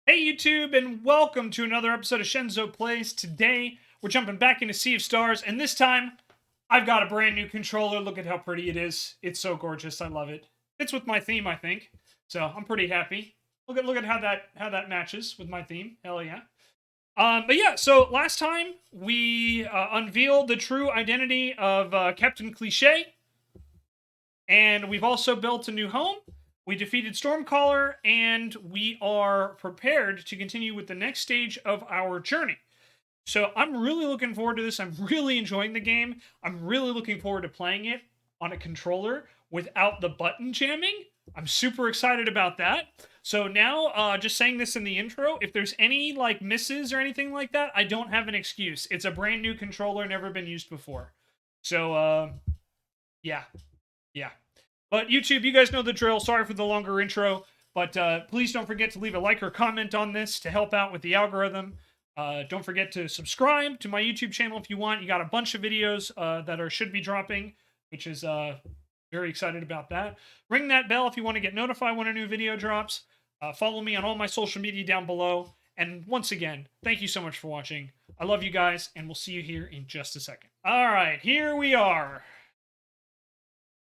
Hey YouTube, and welcome to another episode of Shenzo Plays. Today, we're jumping back into Sea of Stars, and this time, I've got a brand new controller. Look at how pretty it is. It's so gorgeous. I love it. Fits with my theme, I think. So I'm pretty happy. Look at how that matches with my theme. Hell yeah. But yeah, so last time we unveiled the true identity of Captain Cliche, and we've also built a new home. We defeated Stormcaller, and we are prepared to continue with the next stage of our journey. So I'm really looking forward to this. I'm really enjoying the game. I'm really looking forward to playing it on a controller without the button jamming. I'm super excited about that. So now, just saying this in the intro, if there's any like misses or anything like that, I don't have an excuse. It's a brand new controller, never been used before. So, yeah. But YouTube, you guys know the drill. Sorry for the longer intro, but please don't forget to leave a like or comment on this to help out with the algorithm. Don't forget to subscribe to my YouTube channel if you want. You got a bunch of videos that should be dropping, which is very excited about that. Ring that bell if you want to get notified when a new video drops. Follow me on all my social media down below. And once again, thank you so much for watching. I love you guys, and we'll see you here in just a second. All right, here we are.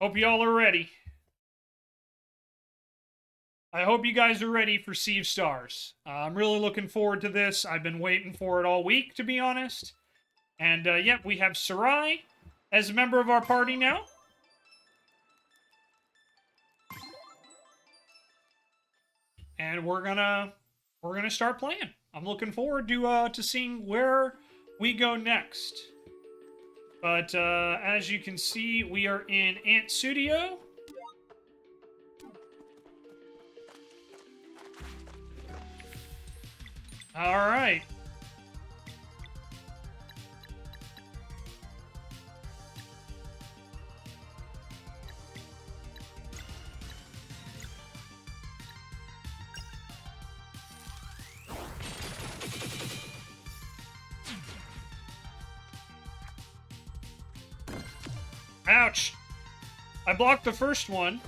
Hope y'all are ready. I hope you guys are ready for Sea of Stars. I'm really looking forward to this. I've been waiting for it all week, to be honest. And, yep, we have Sarai as a member of our party now. And we're gonna start playing. I'm looking forward to seeing where we go next. But, as you can see, we are in Ant Studio. All right. Ouch! I blocked the first one.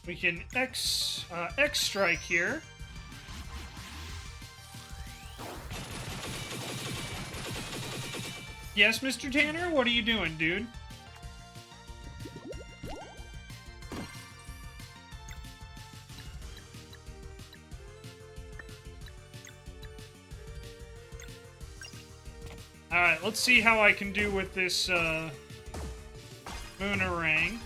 We can X strike here. Yes, Mr. Tanner, what are you doing, dude? Alright, let's see how I can do with this, Boomerang.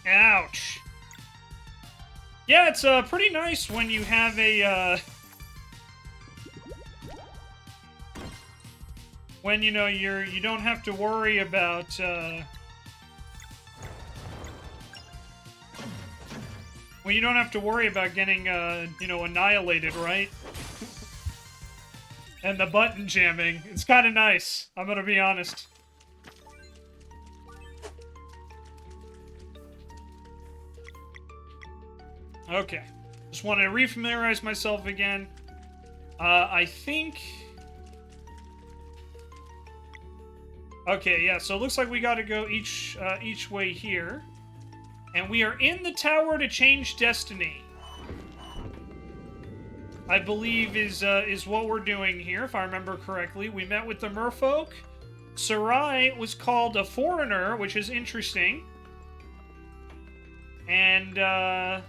Ouch. Yeah, it's pretty nice when you have a when you know you don't have to worry about when you don't have to worry about getting you know, annihilated, right? And the button jamming. It's kind of nice. I'm gonna be honest. Okay. Just want to refamiliarize myself again. I think... Okay, yeah, so it looks like we gotta go each way here. And we are in the tower to change destiny. I believe is what we're doing here, if I remember correctly. We met with the merfolk. Sarai was called a foreigner, which is interesting. And,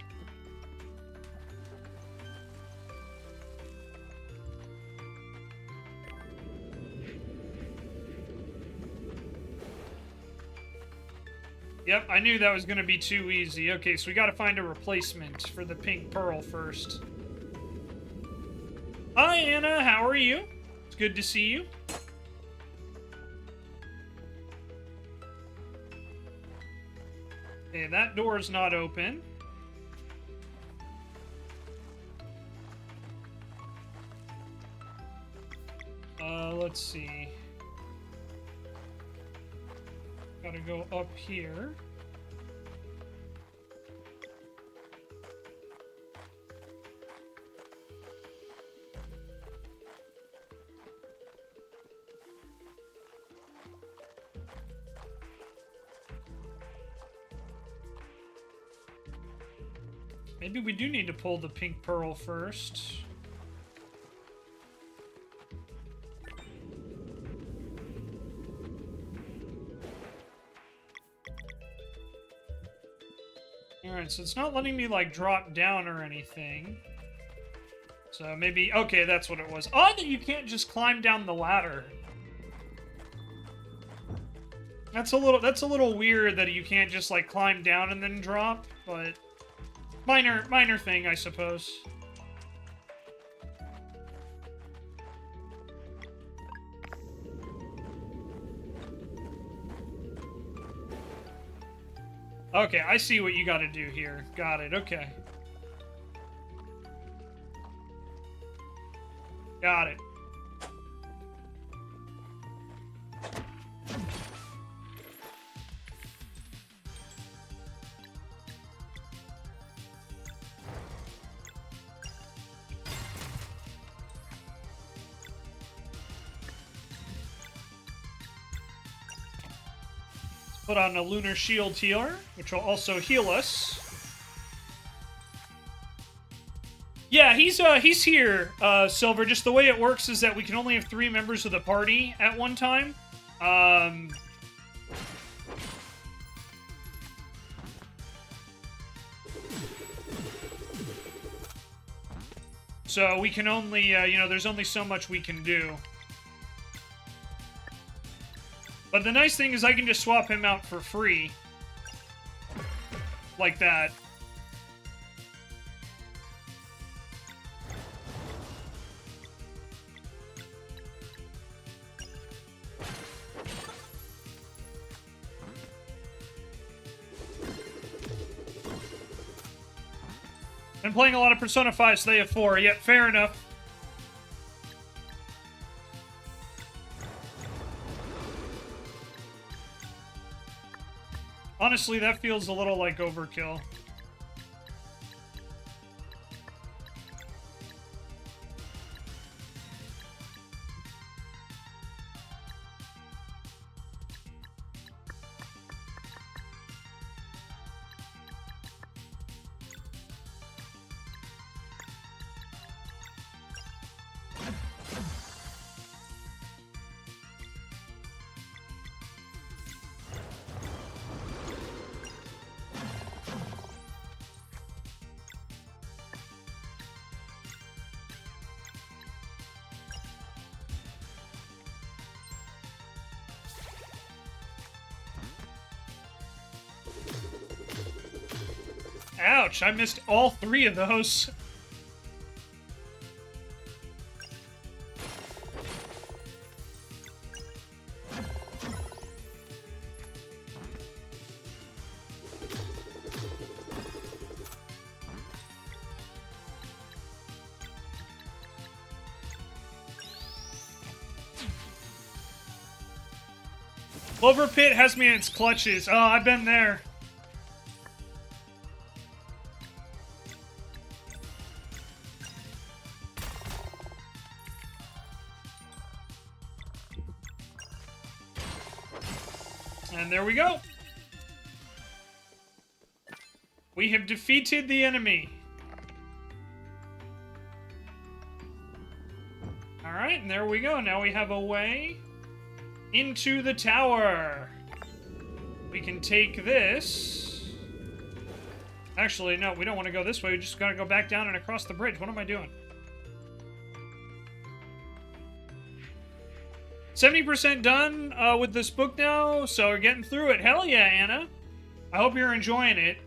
Yep, I knew that was going to be too easy. Okay, so we got to find a replacement for the pink pearl first. Hi, Anna. How are you? It's good to see you. Okay, that door is not open. Let's see. Gotta go up here. Maybe we do need to pull the pink pearl first. Alright, so it's not letting me, like, drop down or anything. So maybe... Okay, that's what it was. Odd that you can't just climb down the ladder. That's a little weird that you can't just, like, climb down and then drop, but... Minor thing, I suppose. Okay, I see what you gotta do here. Got it, okay. Got it. Put on a Lunar Shield healer, which will also heal us. Yeah, he's here, Silver. Just the way it works is that we can only have 3 members of the party at one time. So we can only, you know, there's only so much we can do. But the nice thing is I can just swap him out for free. Like that. Been playing a lot of Persona 5, so they have 4. Yep, fair enough. Honestly, that feels a little like overkill. Ouch, I missed all 3 of those. Clover Pit has me in its clutches. Oh, I've been there. And there we go. We have defeated the enemy. Alright, and there we go. Now we have a way into the tower. We can take this. Actually, no, we don't want to go this way. We just gotta go back down and across the bridge. What am I doing? 70% done with this book now, so we're getting through it. Hell yeah, Anna. I hope you're enjoying it.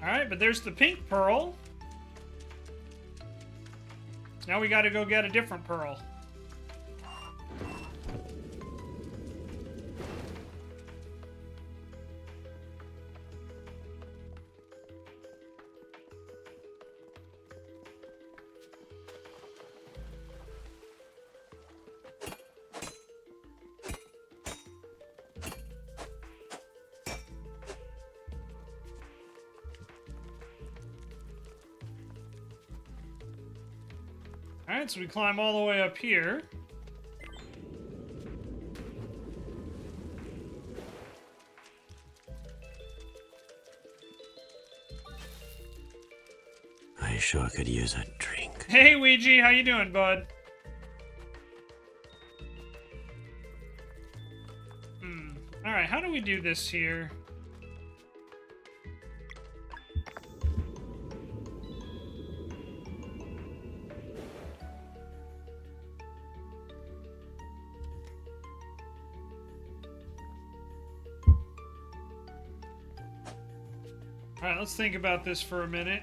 Alright, but there's the pink pearl. So now we gotta go get a different pearl. Alright, so we climb all the way up here. I sure could use a drink. Hey, Ouija, how you doing, bud? Alright, how do we do this here? Alright, let's think about this for a minute.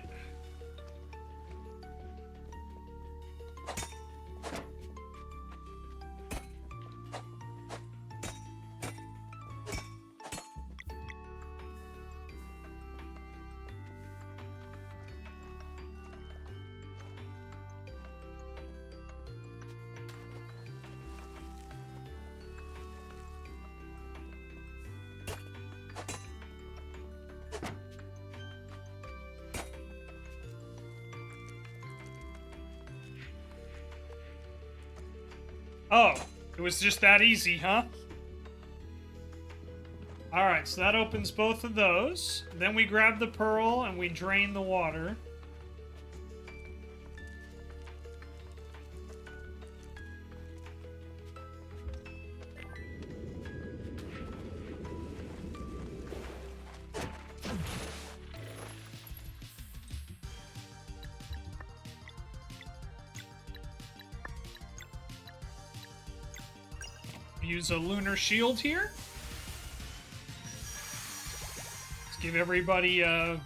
Oh, it was just that easy, huh? Alright, so that opens both of those. Then we grab the pearl and we drain the water. Use a lunar shield here. Let's give everybody a...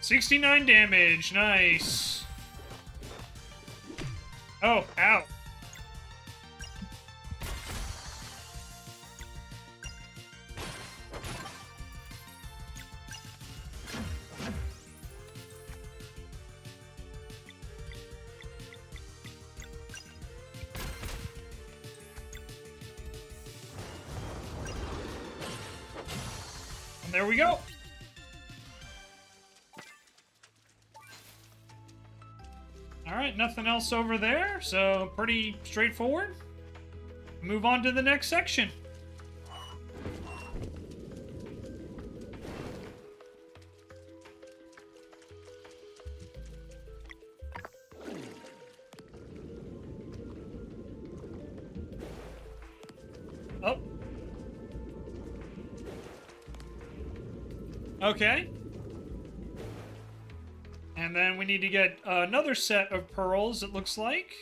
$69 damage, nice. Oh, ow. And there we go. Alright, nothing else over there, so pretty straightforward. Move on to the next section. Oh. Okay. And then we need to get another set of pearls, it looks like.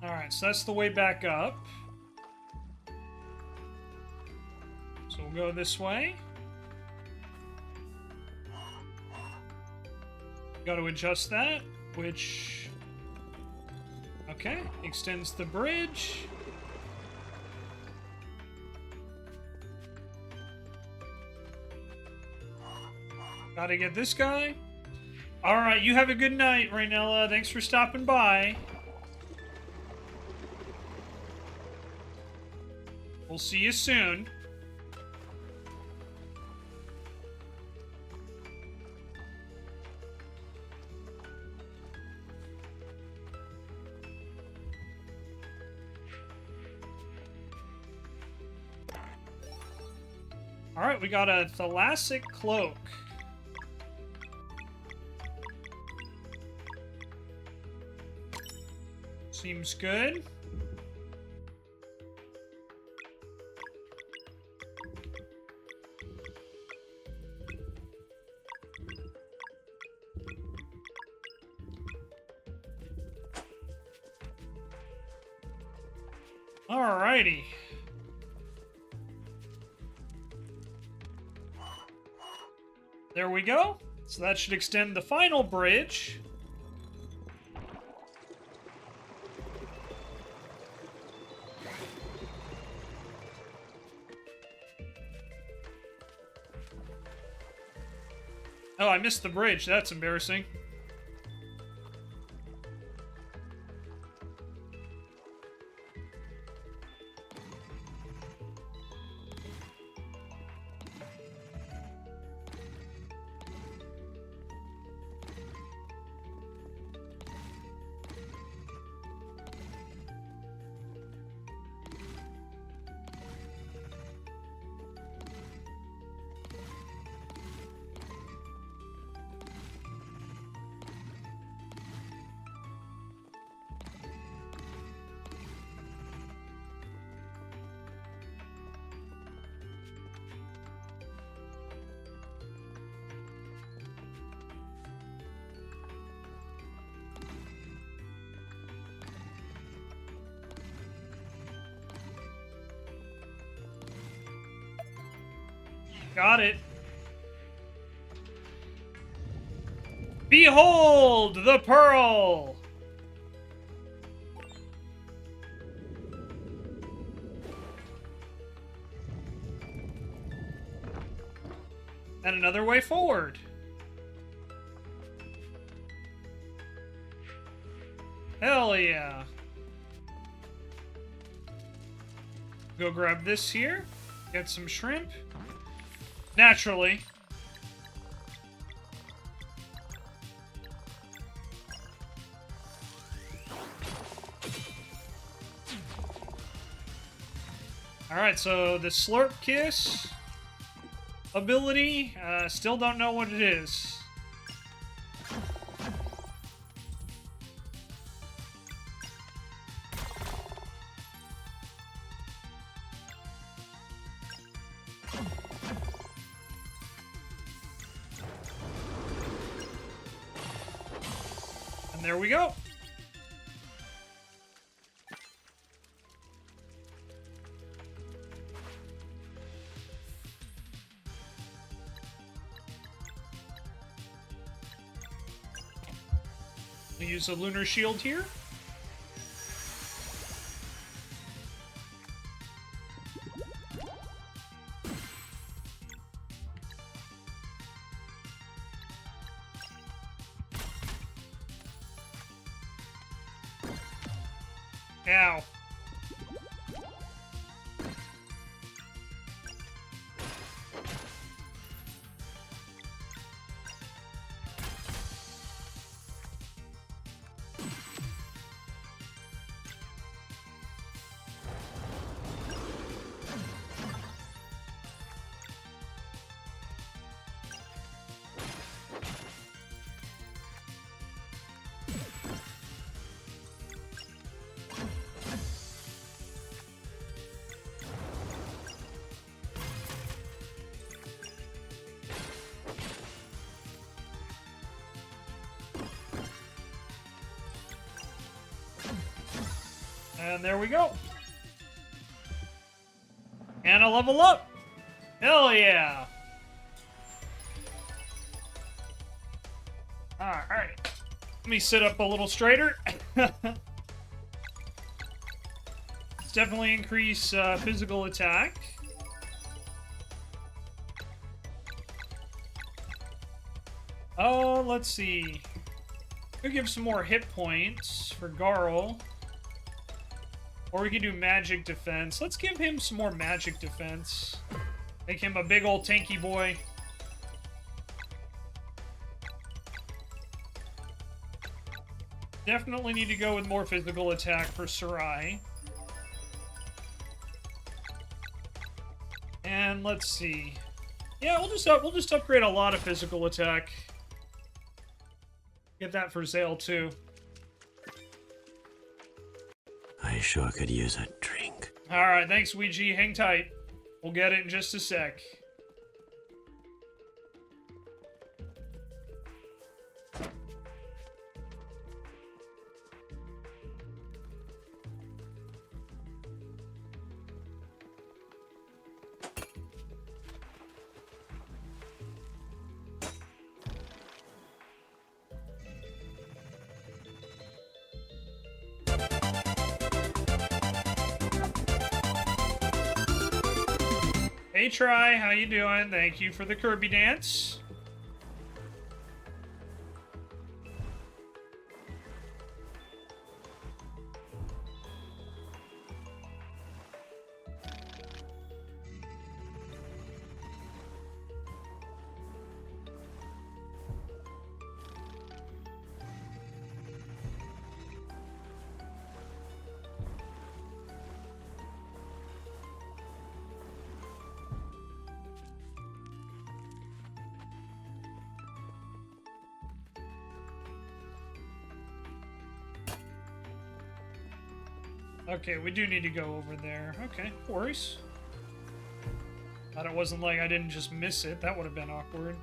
Alright, so that's the way back up. So we'll go this way. Got to adjust that, which... Okay, extends the bridge. Gotta get this guy. Alright, you have a good night, Raynella. Thanks for stopping by. We'll see you soon. Alright, we got a thalassic cloak. Seems good. Alrighty. There we go. So that should extend the final bridge. Oh, I missed the bridge. That's embarrassing. Got it. Behold the pearl! And another way forward. Hell yeah. Go grab this here. Get some shrimp. Naturally. Alright, so the Slurp Kiss ability, still don't know what it is. And there we go. We use a lunar shield here. Ow. And there we go. And a level up. Hell yeah. Alright. Let me sit up a little straighter. Let's definitely increase physical attack. Oh, let's see. We'll give some more hit points for Garl. Or we can do magic defense. Let's give him some more magic defense. Make him a big old tanky boy. Definitely need to go with more physical attack for Sarai. And And let's see. Yeah, we'll just upgrade a lot of physical attack. Get that for Zale too. I sure could use a drink. Alright, thanks, Ouija. Hang tight. We'll get it in just a sec. Hey, Try, how you doing? Thank you for the Kirby dance. Okay, we do need to go over there. Okay, no worries. Thought it wasn't like I didn't just miss it. That would have been awkward.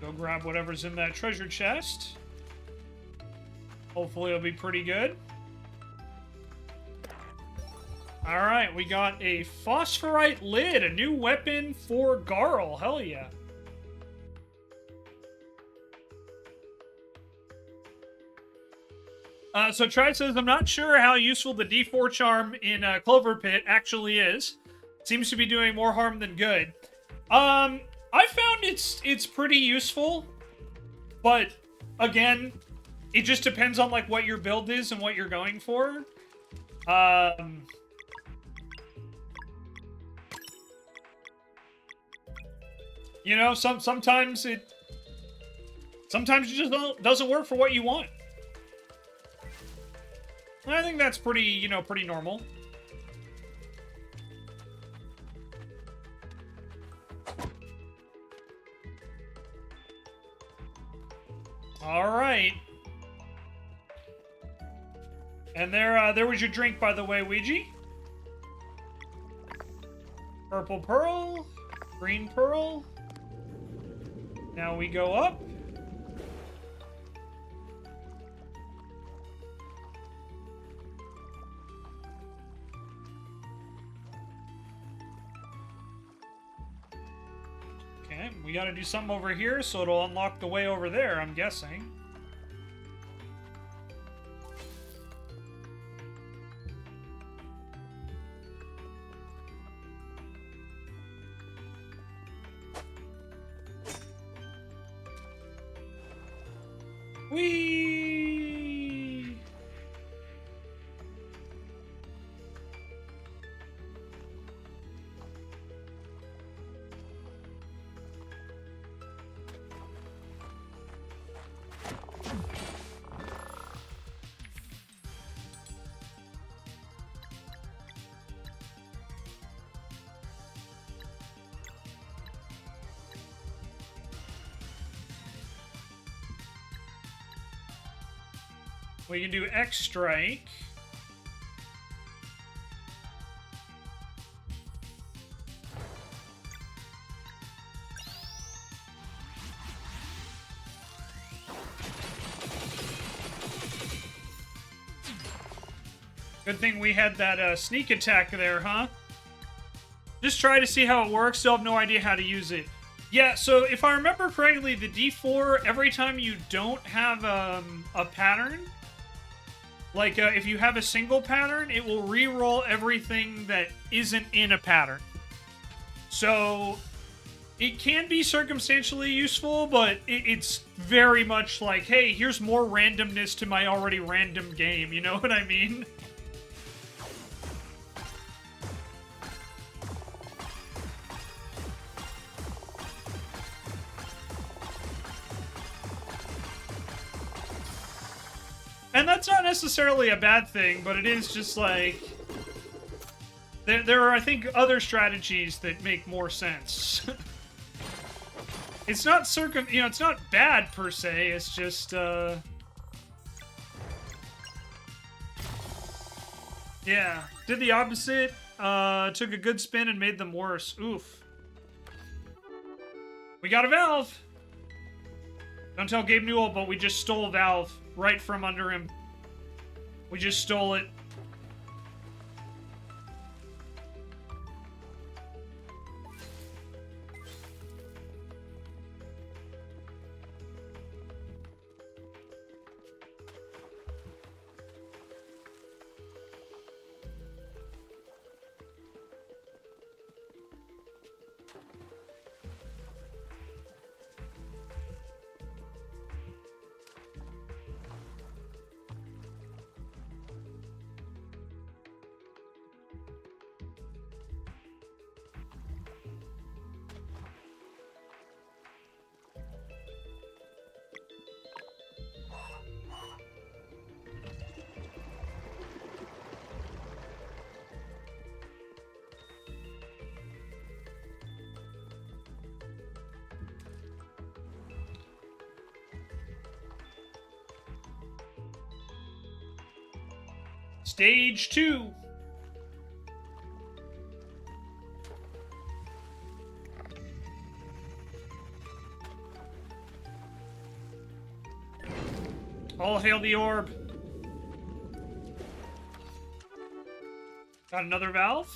Go grab whatever's in that treasure chest. Hopefully it'll be pretty good. Alright, we got a phosphorite lid, a new weapon for Garl. Hell yeah. So Try says, I'm not sure how useful the D4 charm in Clover Pit actually is. Seems to be doing more harm than good. I found it's pretty useful, but again, it just depends on like what your build is and what you're going for. You know, sometimes it just doesn't work for what you want. I think that's pretty, you know, pretty normal. All right. And there was your drink, by the way, Ouija. Purple pearl, green pearl. Now we go up. Okay, we gotta do something over here, so it'll unlock the way over there, I'm guessing. Whee! We can do X strike. Good thing we had that sneak attack there, huh? Just try to see how it works. Still have no idea how to use it. Yeah, so if I remember correctly, the D4, every time you don't have a pattern, like if you have a single pattern, it will re-roll everything that isn't in a pattern. So it can be circumstantially useful, but it's very much like, hey, here's more randomness to my already random game. You know what I mean? And that's not necessarily a bad thing, but it is just like... There are, I think, other strategies that make more sense. It's not it's not bad per se, it's just, yeah. Did the opposite, took a good spin and made them worse. Oof. We got a Valve! Don't tell Gabe Newell, but we just stole Valve right from under him. We just stole it. Stage 2. All hail the orb. Got another valve?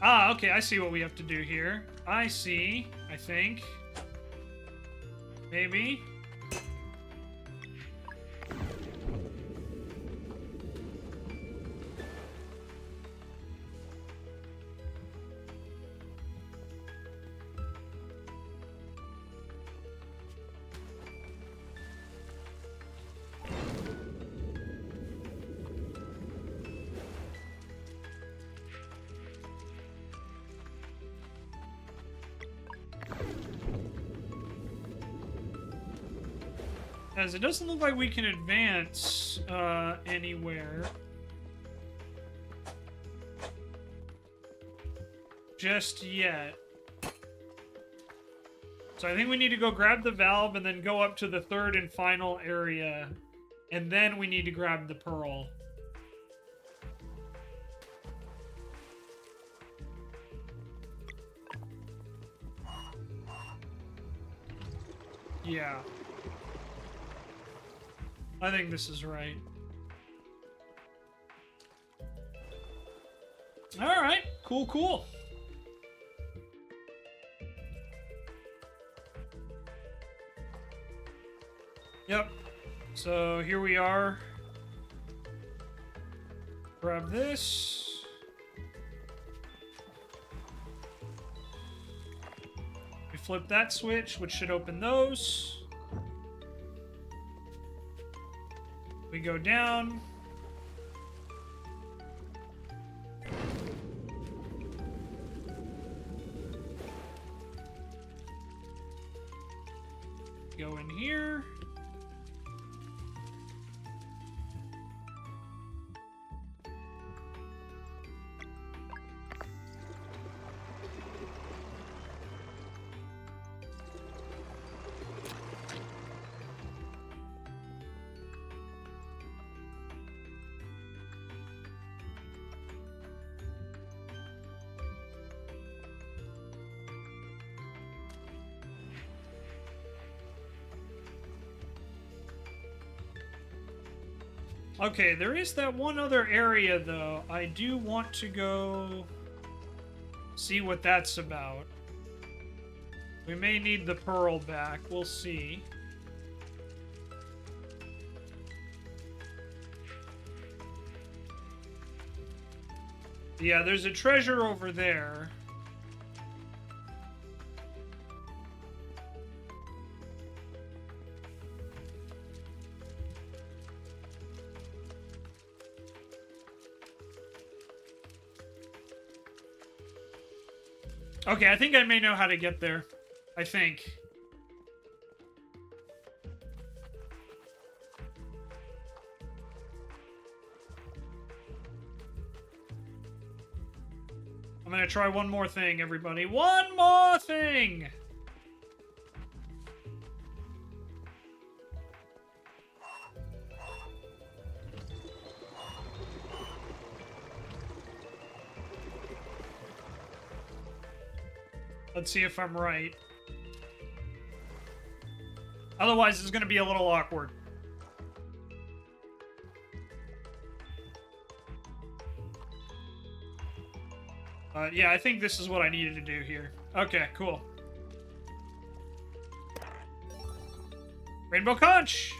Ah, okay, I see what we have to do here. I see, I think. Maybe. As it doesn't look like we can advance anywhere. Just yet. So I think we need to go grab the valve and then go up to the third and final area. And then we need to grab the pearl. Yeah. I think this is right. Alright, cool, cool. Yep. So here we are. Grab this. We flip that switch, which should open those. We go down. Go in here. Okay, there is that one other area, though. I do want to go see what that's about. We may need the pearl back. We'll see. Yeah, there's a treasure over there. Okay, I think I may know how to get there. I think. I'm gonna try one more thing, everybody. One more thing! Let's see if I'm right. Otherwise, it's going to be a little awkward. Yeah, I think this is what I needed to do here. Okay, cool. Rainbow Conch!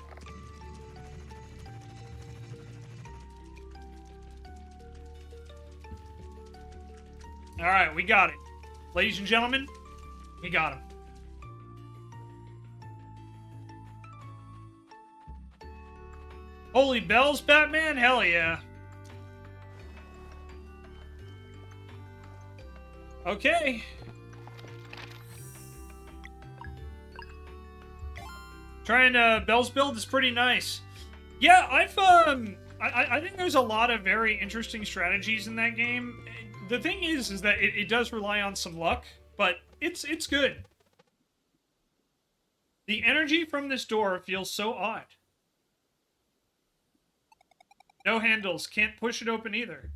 Alright, we got it. Ladies and gentlemen, we got him. Holy bells, Batman? Hell yeah. Okay. Trying Bell's build is pretty nice. Yeah, I think there's a lot of very interesting strategies in that game. The thing is that it does rely on some luck, but it's good. The energy from this door feels so odd. No handles, can't push it open either.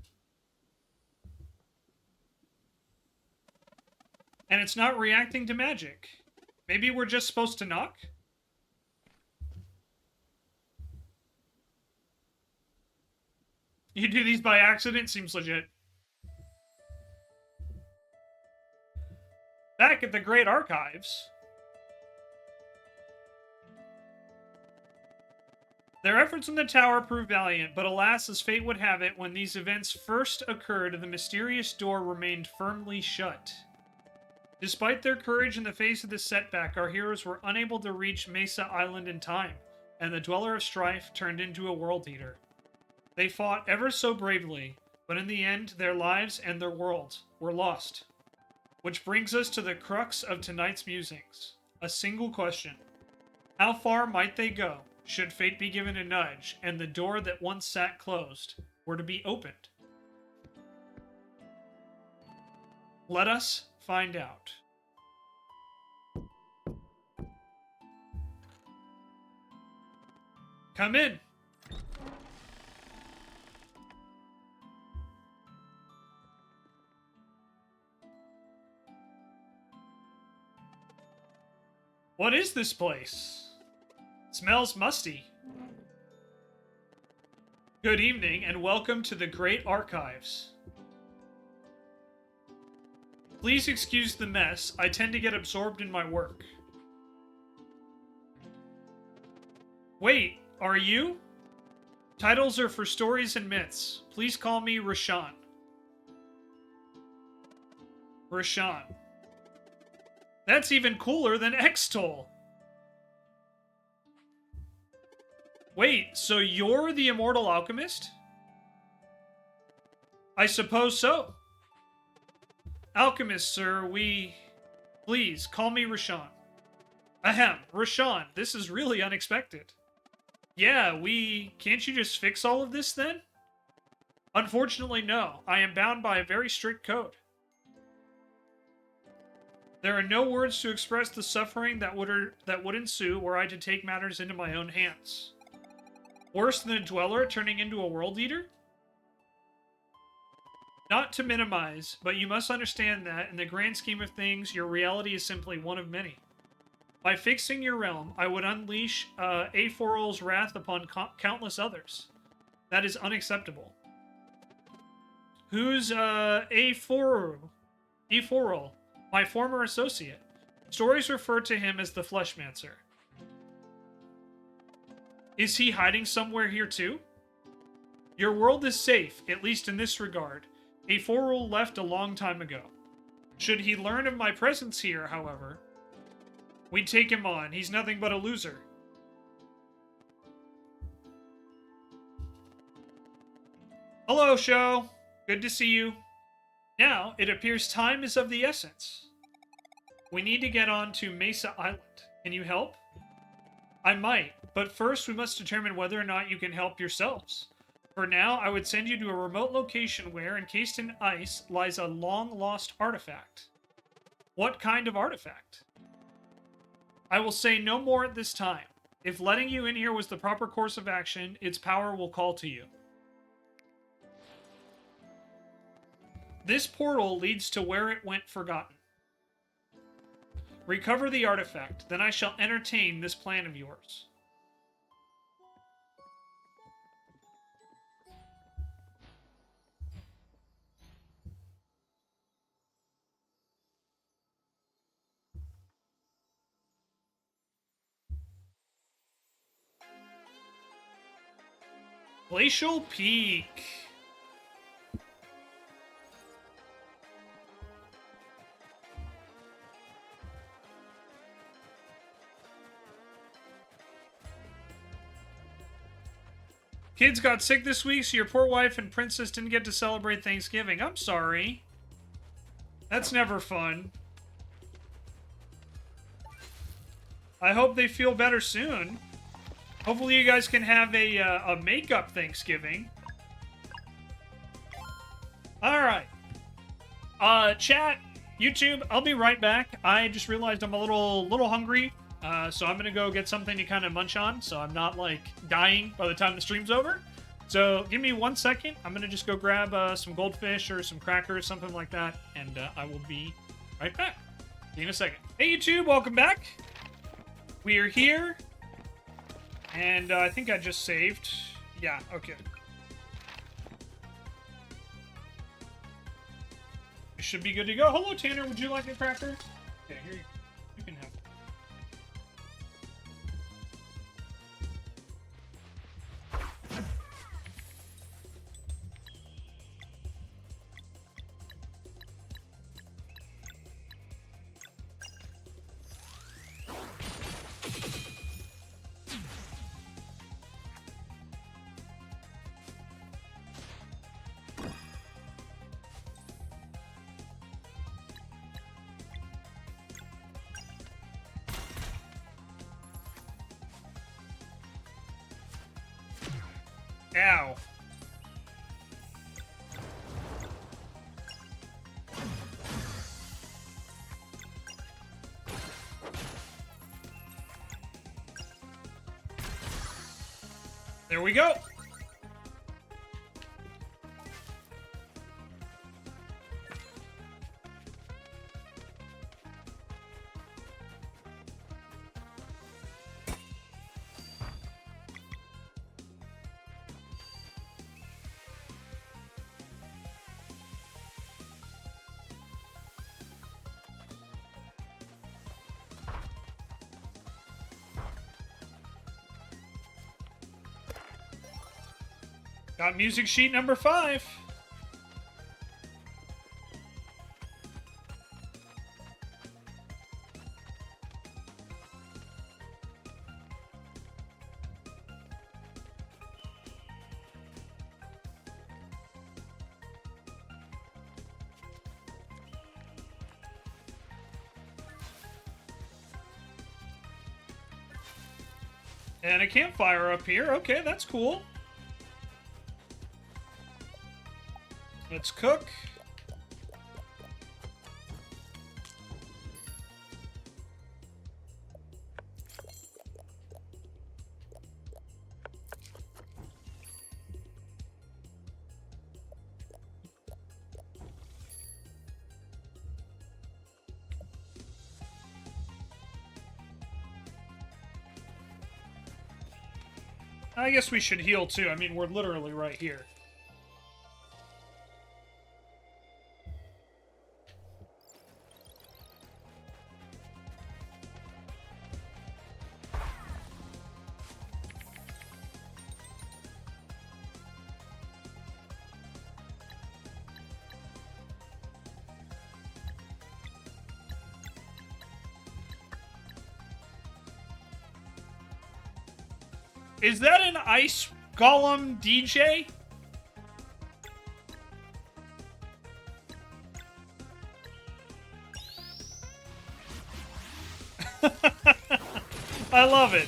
And it's not reacting to magic. Maybe we're just supposed to knock? You do these by accident? Seems legit. Back at the Great Archives. Their efforts in the tower proved valiant, but alas, as fate would have it, when these events first occurred, the mysterious door remained firmly shut. Despite their courage in the face of this setback, our heroes were unable to reach Mesa Island in time, and the Dweller of Strife turned into a World Eater. They fought ever so bravely, but in the end, their lives and their world were lost. Which brings us to the crux of tonight's musings. A single question. How far might they go, should fate be given a nudge, and the door that once sat closed were to be opened? Let us find out. Come in. What is this place? Smells musty. Good evening, and welcome to the Great Archives. Please excuse the mess. I tend to get absorbed in my work. Wait, are you? Titles are for stories and myths. Please call me Rashan. Rashan. That's even cooler than X-Toll. Wait, so you're the Immortal Alchemist? I suppose so. Alchemist, sir, Please, call me Rashan. Ahem, Rashan, this is really unexpected. Yeah, Can't you just fix all of this, then? Unfortunately, no. I am bound by a very strict code. There are no words to express the suffering that would ensue were I to take matters into my own hands. Worse than a dweller turning into a world eater? Not to minimize, but you must understand that, in the grand scheme of things, your reality is simply one of many. By fixing your realm, I would unleash Aforol's wrath upon countless others. That is unacceptable. Who's A4? E4, my former associate. Stories refer to him as the Fleshmancer. Is he hiding somewhere here too? Your world is safe, at least in this regard. A4 left a long time ago. Should he learn of my presence here, however, we'd take him on. He's nothing but a loser. Hello, show. Good to see you. Now, it appears time is of the essence. We need to get on to Mesa Island. Can you help? I might, but first we must determine whether or not you can help yourselves. For now, I would send you to a remote location where, encased in ice, lies a long-lost artifact. What kind of artifact? I will say no more at this time. If letting you in here was the proper course of action, its power will call to you. This portal leads to where it went forgotten. Recover the artifact, then I shall entertain this plan of yours. Glacial Peak. Kids got sick this week, so your poor wife and princess didn't get to celebrate Thanksgiving. I'm sorry. That's never fun. I hope they feel better soon. Hopefully you guys can have a makeup Thanksgiving. Alright. Chat, YouTube, I'll be right back. I just realized I'm a little hungry. So I'm gonna go get something to kind of munch on, so I'm not, like, dying by the time the stream's over. So give me 1 second. I'm gonna just go grab some goldfish or some crackers, something like that, and I will be right back. See you in a second. Hey, YouTube, welcome back. We are here, and I think I just saved. Yeah, okay. We should be good to go. Hello, Tanner. Would you like a cracker? Okay, here you can have it. Ow. There we go. Got music sheet number 5. And a campfire up here. Okay, that's cool. Let's cook. I guess we should heal too. I mean, we're literally right here. Is that an ice golem DJ? I love it.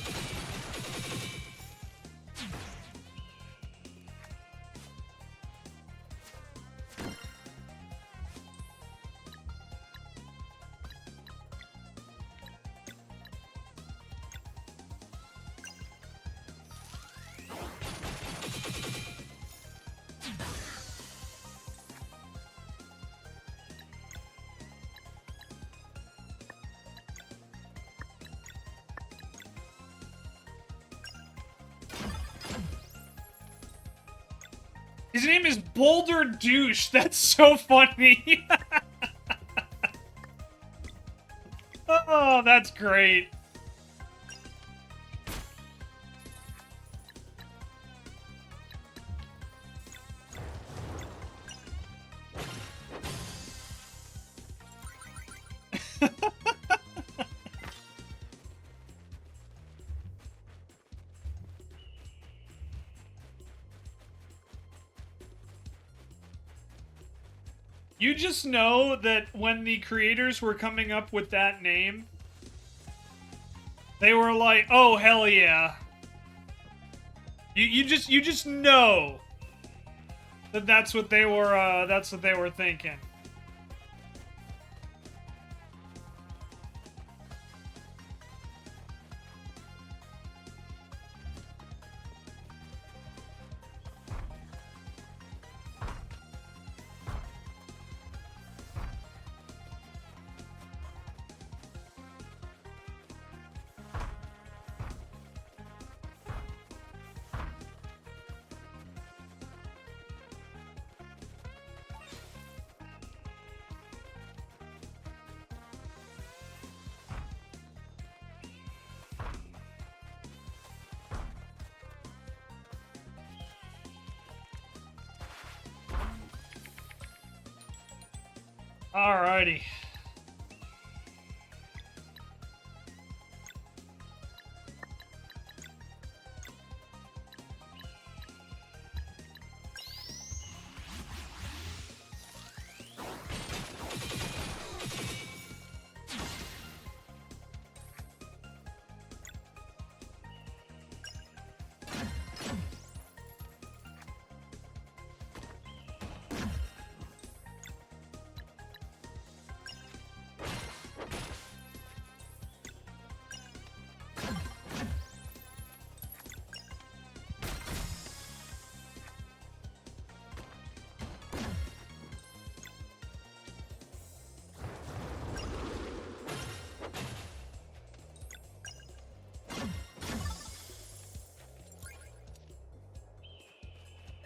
His name is Boulder Douche. That's so funny. Oh, that's great. You just know that when the creators were coming up with that name, they were like, "Oh hell yeah!" You just know that that's what they were thinking. Alrighty.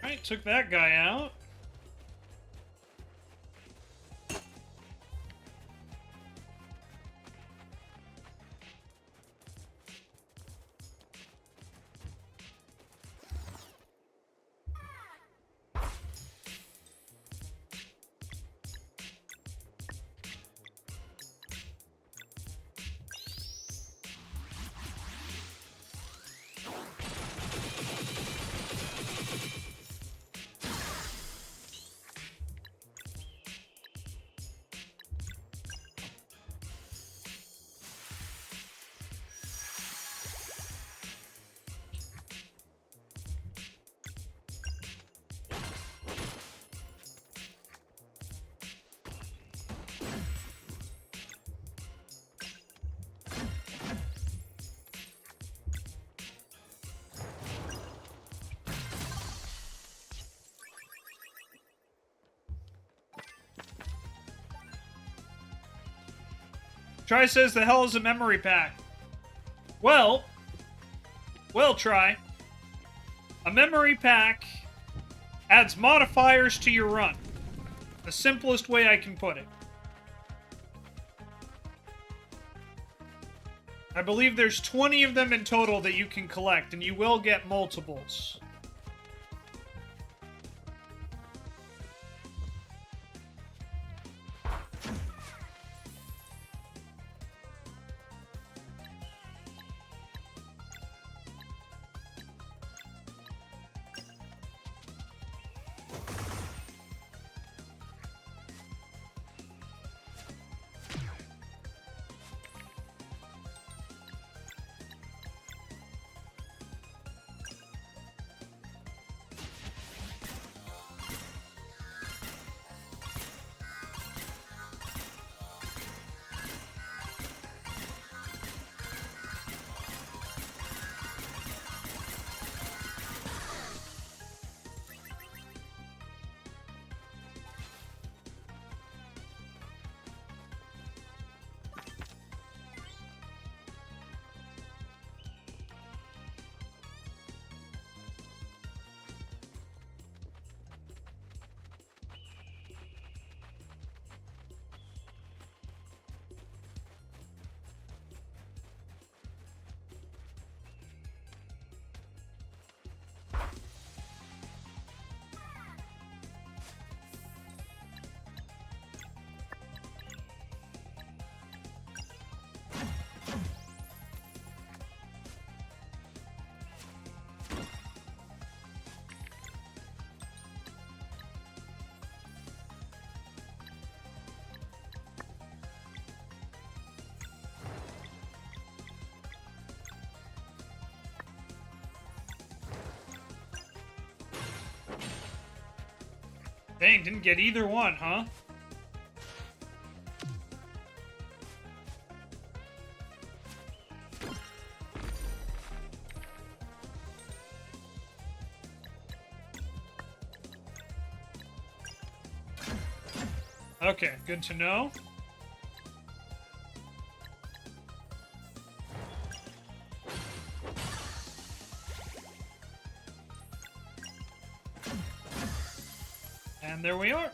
Alright, took that guy out. Try says the hell is a memory pack. Well, try. A memory pack adds modifiers to your run. The simplest way I can put it. I believe there's 20 of them in total that you can collect, and you will get multiples. Dang, didn't get either one, huh? Okay, good to know. And there we are.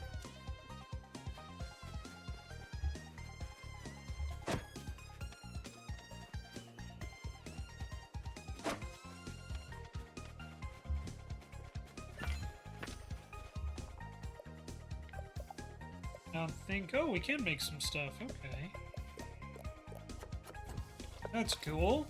Now think, oh, we can make some stuff. Okay. That's cool.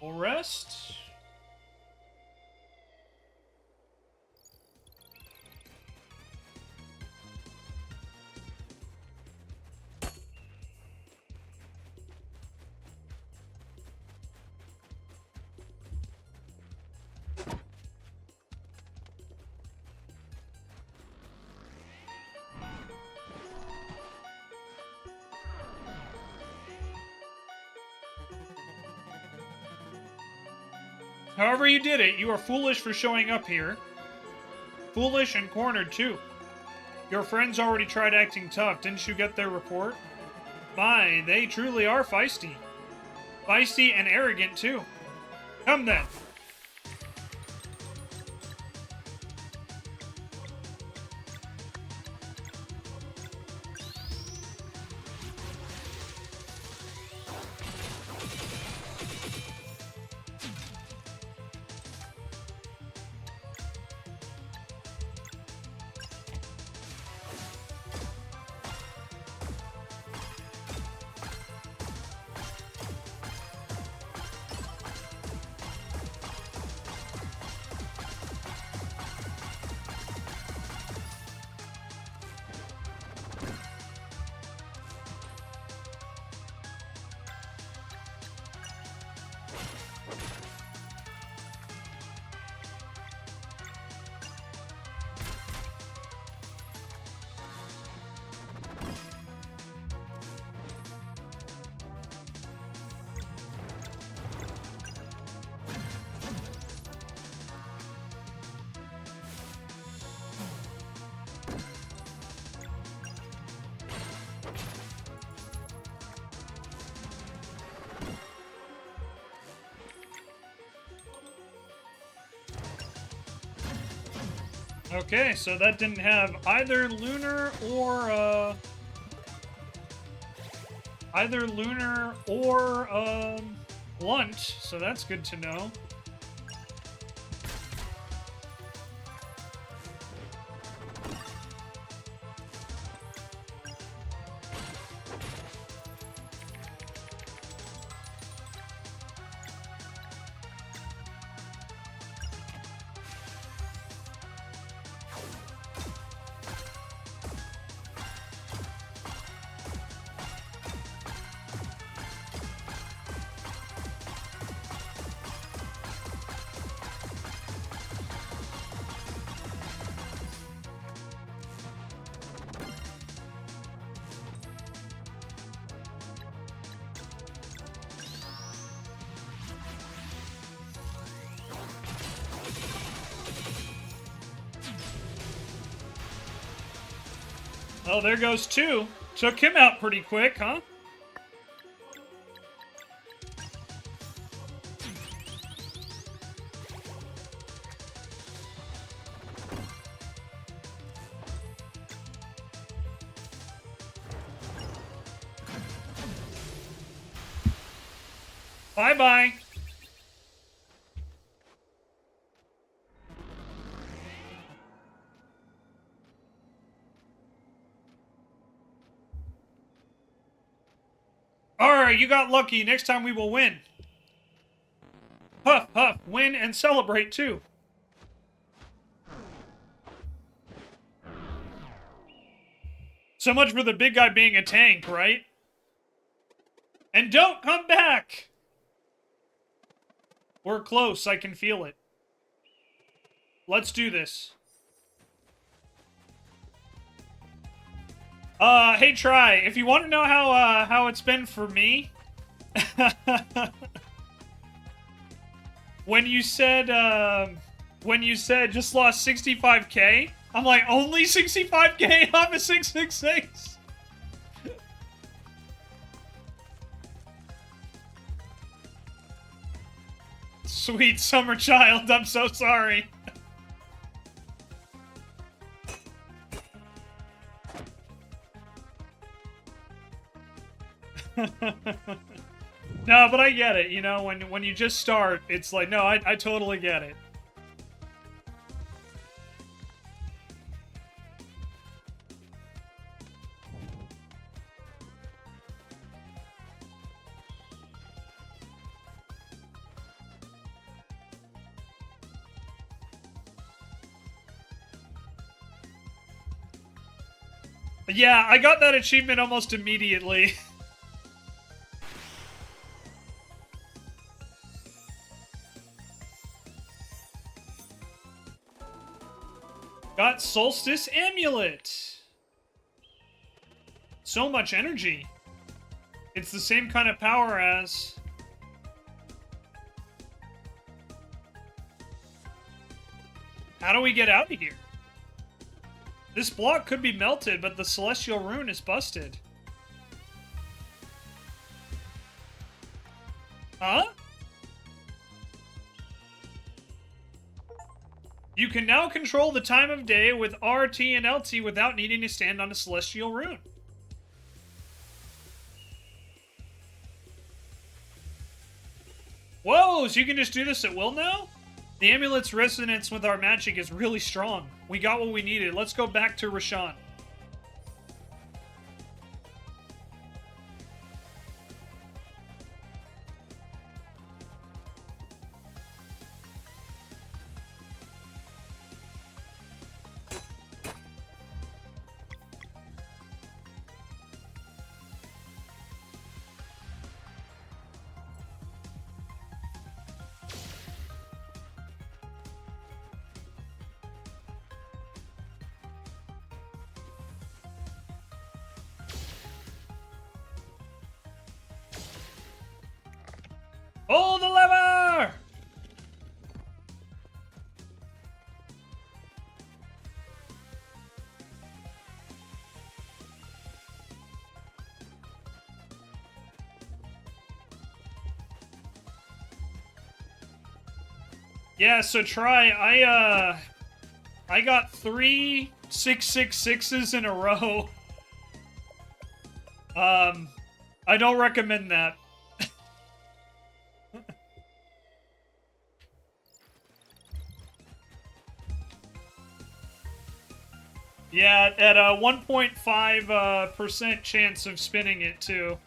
We'll rest. However you did it, you are foolish for showing up here. Foolish and cornered, too. Your friends already tried acting tough. Didn't you get their report? My, they truly are feisty. Feisty and arrogant, too. Come then. Okay, so that didn't have either lunar or blunt, so that's good to know. Oh, there goes two. Took him out pretty quick, huh? Bye-bye. Alright, you got lucky. Next time we will win. Huff, huff. Win and celebrate, too. So much for the big guy being a tank, right? And don't come back! We're close. I can feel it. Let's do this. Hey, Try, if you want to know how it's been for me, when you said just lost 65K, I'm like, only 65K off a 666? Sweet summer child, I'm so sorry. No, but I get it, you know, when you just start, it's like, no, I totally get it. Yeah, I got that achievement almost immediately. Got Solstice Amulet. So much energy. It's the same kind of power as... How do we get out of here? This block could be melted, but the Celestial Rune is busted. Huh? You can now control the time of day with RT and LT without needing to stand on a Celestial Rune. Whoa, so you can just do this at will now? The amulet's resonance with our magic is really strong. We got what we needed. Let's go back to Rashan. Pull the lever! Yeah, so Try, I got 3 666s in a row. I don't recommend that. Yeah, at a 1.5% chance of spinning it, too.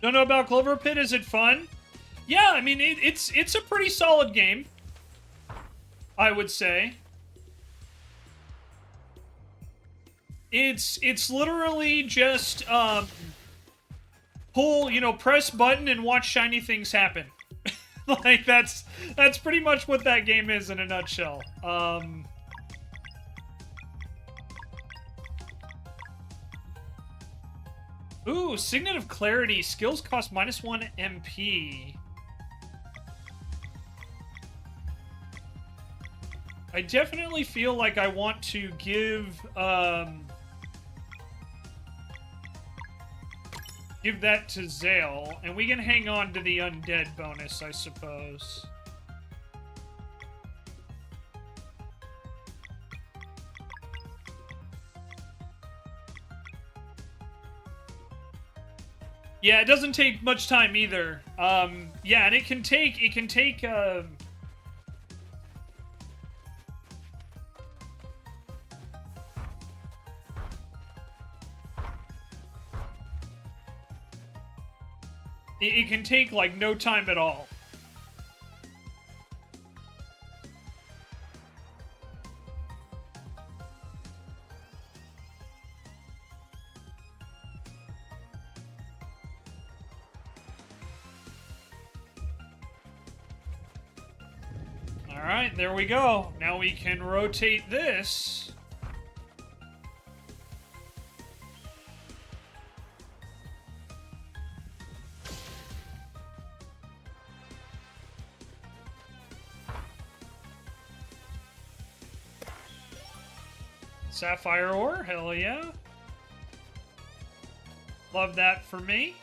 Don't know about Clover Pit. Is it fun? Yeah, I mean, it's a pretty solid game, I would say. It's literally just pull, press button and watch shiny things happen. Like that's pretty much what that game is in a nutshell. Ooh, Signet of Clarity. Skills cost -1 MP. I definitely feel like I want to give that to Zale, and we can hang on to the undead bonus, I suppose. Yeah, it doesn't take much time either. Yeah, and it can take it can take, like, no time at all. Alright, there we go. Now we can rotate this. Sapphire ore, hell yeah. Love that for me.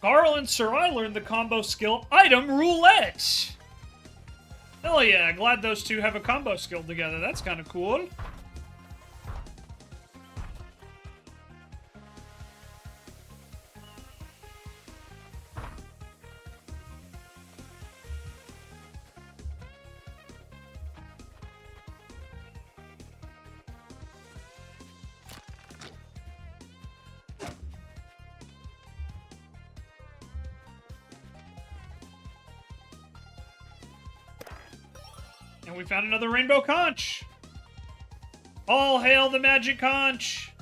Garl and Sir I learned the combo skill Item Roulette. Hell yeah, glad those two have a combo skill together. That's kind of cool. And we found another rainbow conch. All hail the magic conch.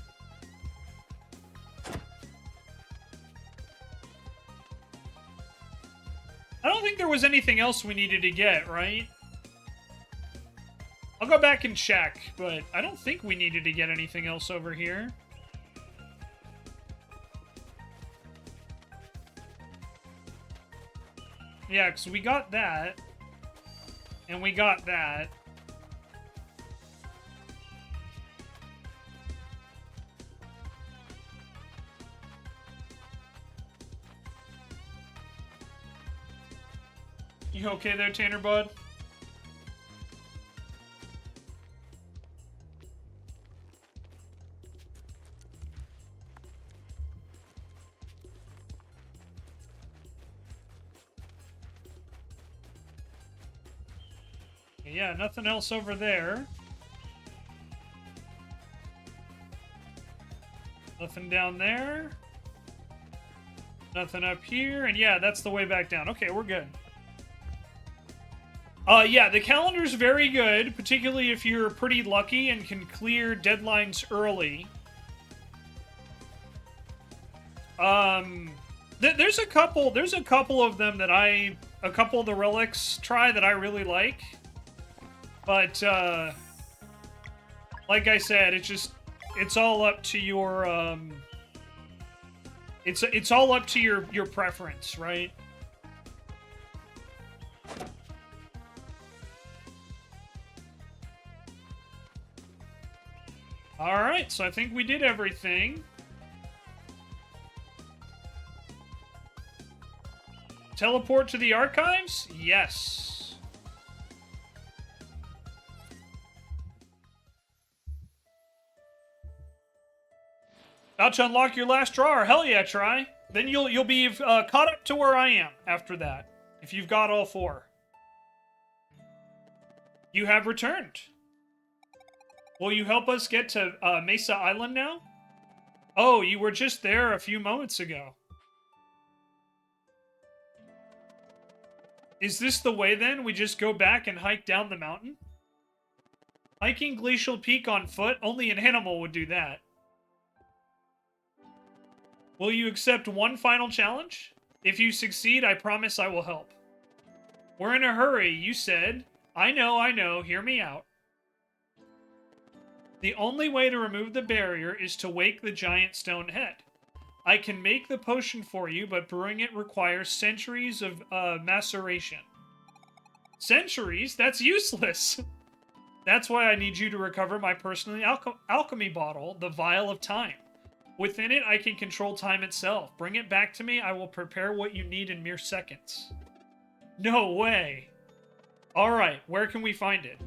I don't think there was anything else we needed to get, right? I'll go back and check, but I don't think we needed to get anything else over here. Yeah, because we got that. And we got that. You okay there, Tanner Bud? Yeah, nothing else over there. Nothing down there. Nothing up here. And yeah, that's the way back down. Okay, we're good. Yeah, the calendar's very good, particularly if you're pretty lucky and can clear deadlines early. There's a couple of them that a couple of the relics try that I really like. But, like I said, it's all up to your, it's all up to your preference, right? Alright, so I think we did everything. Teleport to the archives? Yes. About to unlock your last drawer. Hell yeah, try. Then you'll be caught up to where I am after that, if you've got all 4. You have returned. Will you help us get to Mesa Island now? Oh, you were just there a few moments ago. Is this the way then? We just go back and hike down the mountain? Hiking Glacial Peak on foot? Only an animal would do that. Will you accept one final challenge? If you succeed, I promise I will help. We're in a hurry, you said. I know, hear me out. The only way to remove the barrier is to wake the giant stone head. I can make the potion for you, but brewing it requires centuries of maceration. Centuries? That's useless! That's why I need you to recover my personal alchemy bottle, the Vial of Time. Within it, I can control time itself. Bring it back to me, I will prepare what you need in mere seconds. No way! Alright, where can we find it?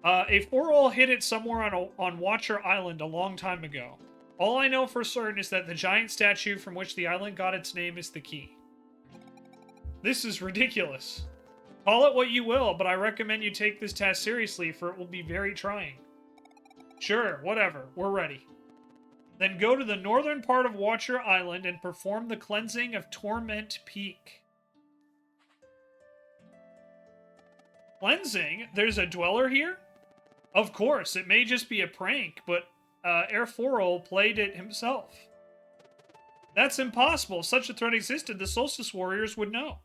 A Forol hid it somewhere on Watcher Island a long time ago. All I know for certain is that the giant statue from which the island got its name is the key. This is ridiculous. Call it what you will, but I recommend you take this task seriously, for it will be very trying. Sure, whatever, we're ready. Then go to the northern part of Watcher Island and perform the cleansing of Torment Peak. Cleansing? There's a dweller here? Of course, it may just be a prank, but Forol played it himself. That's impossible. If such a threat existed, the Solstice Warriors would know.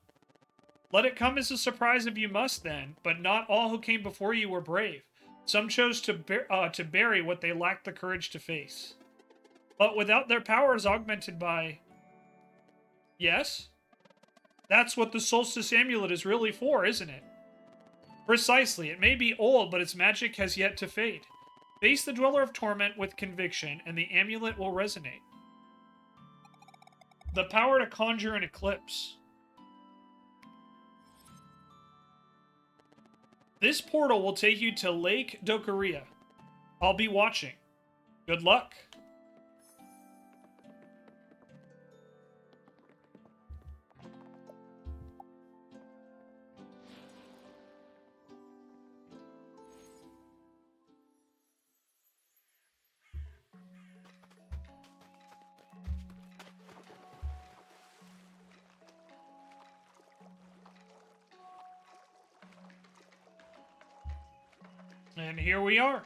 Let it come as a surprise if you must, then, but not all who came before you were brave. Some chose to bury what they lacked the courage to face. But without their powers augmented by... Yes? That's what the Solstice Amulet is really for, isn't it? Precisely. It may be old, but its magic has yet to fade. Face the Dweller of Torment with conviction, and the amulet will resonate. The power to conjure an eclipse. This portal will take you to Lake Dokaria. I'll be watching. Good luck. And here we are.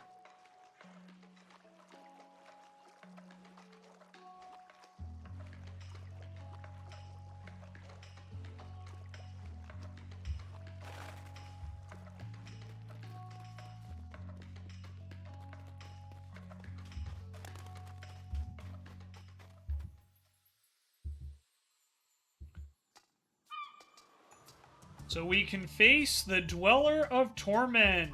So we can face the Dweller of Torment.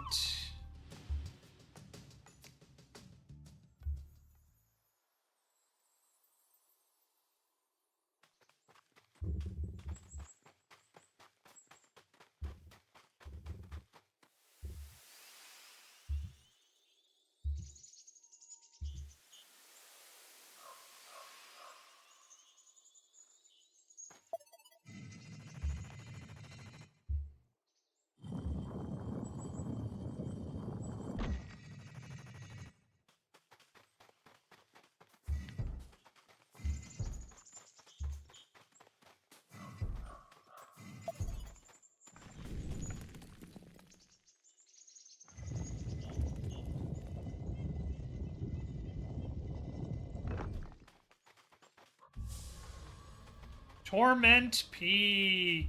Torment Peak.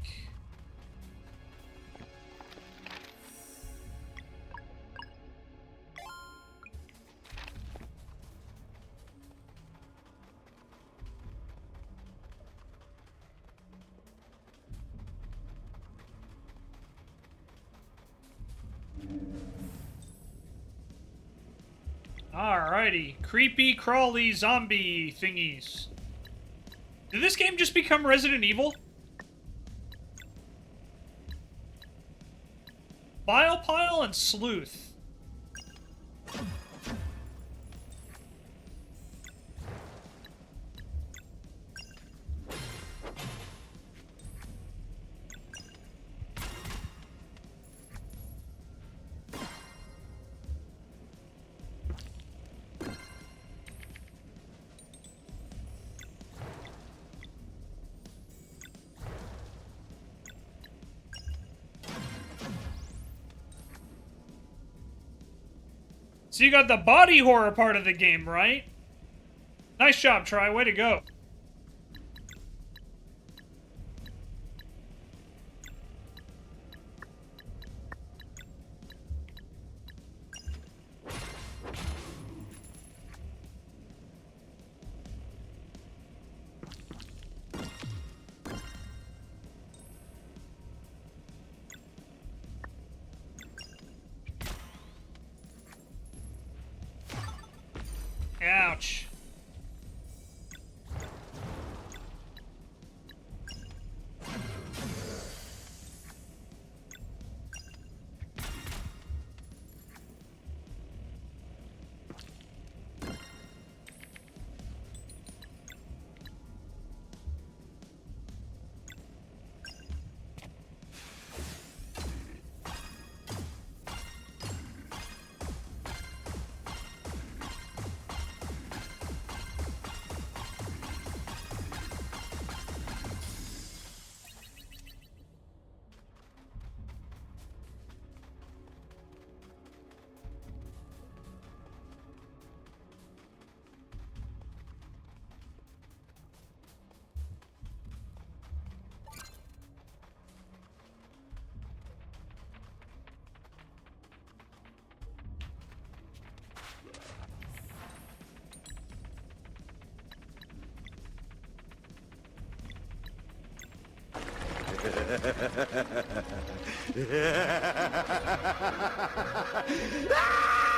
Alrighty. Creepy, crawly, zombie thingies. Did this game just become Resident Evil? Bile Pile and Sleuth. So you got the body horror part of the game, right? Nice job, Try. Way to go. Ouch.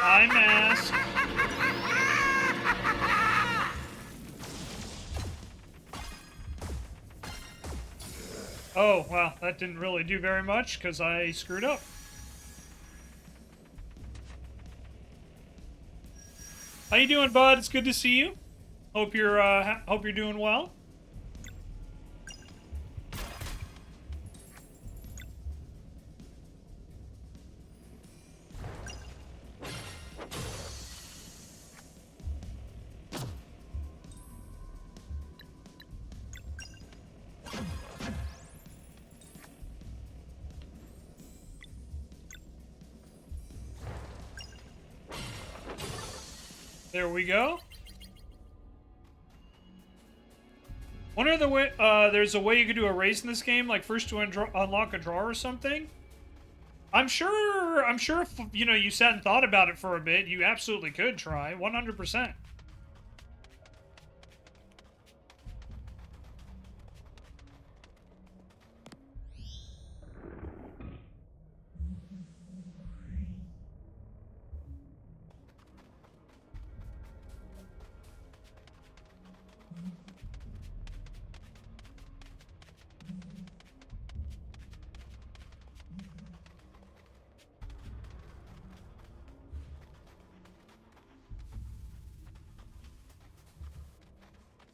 Eye mask. Oh, well, that didn't really do very much because I screwed up. How you doing, bud? It's good to see you. Hope you're doing well. There we go. Wonder the way there's a way you could do a race in this game, like first to unlock a drawer or something. I'm sure if you sat and thought about it for a bit, you absolutely could try 100%.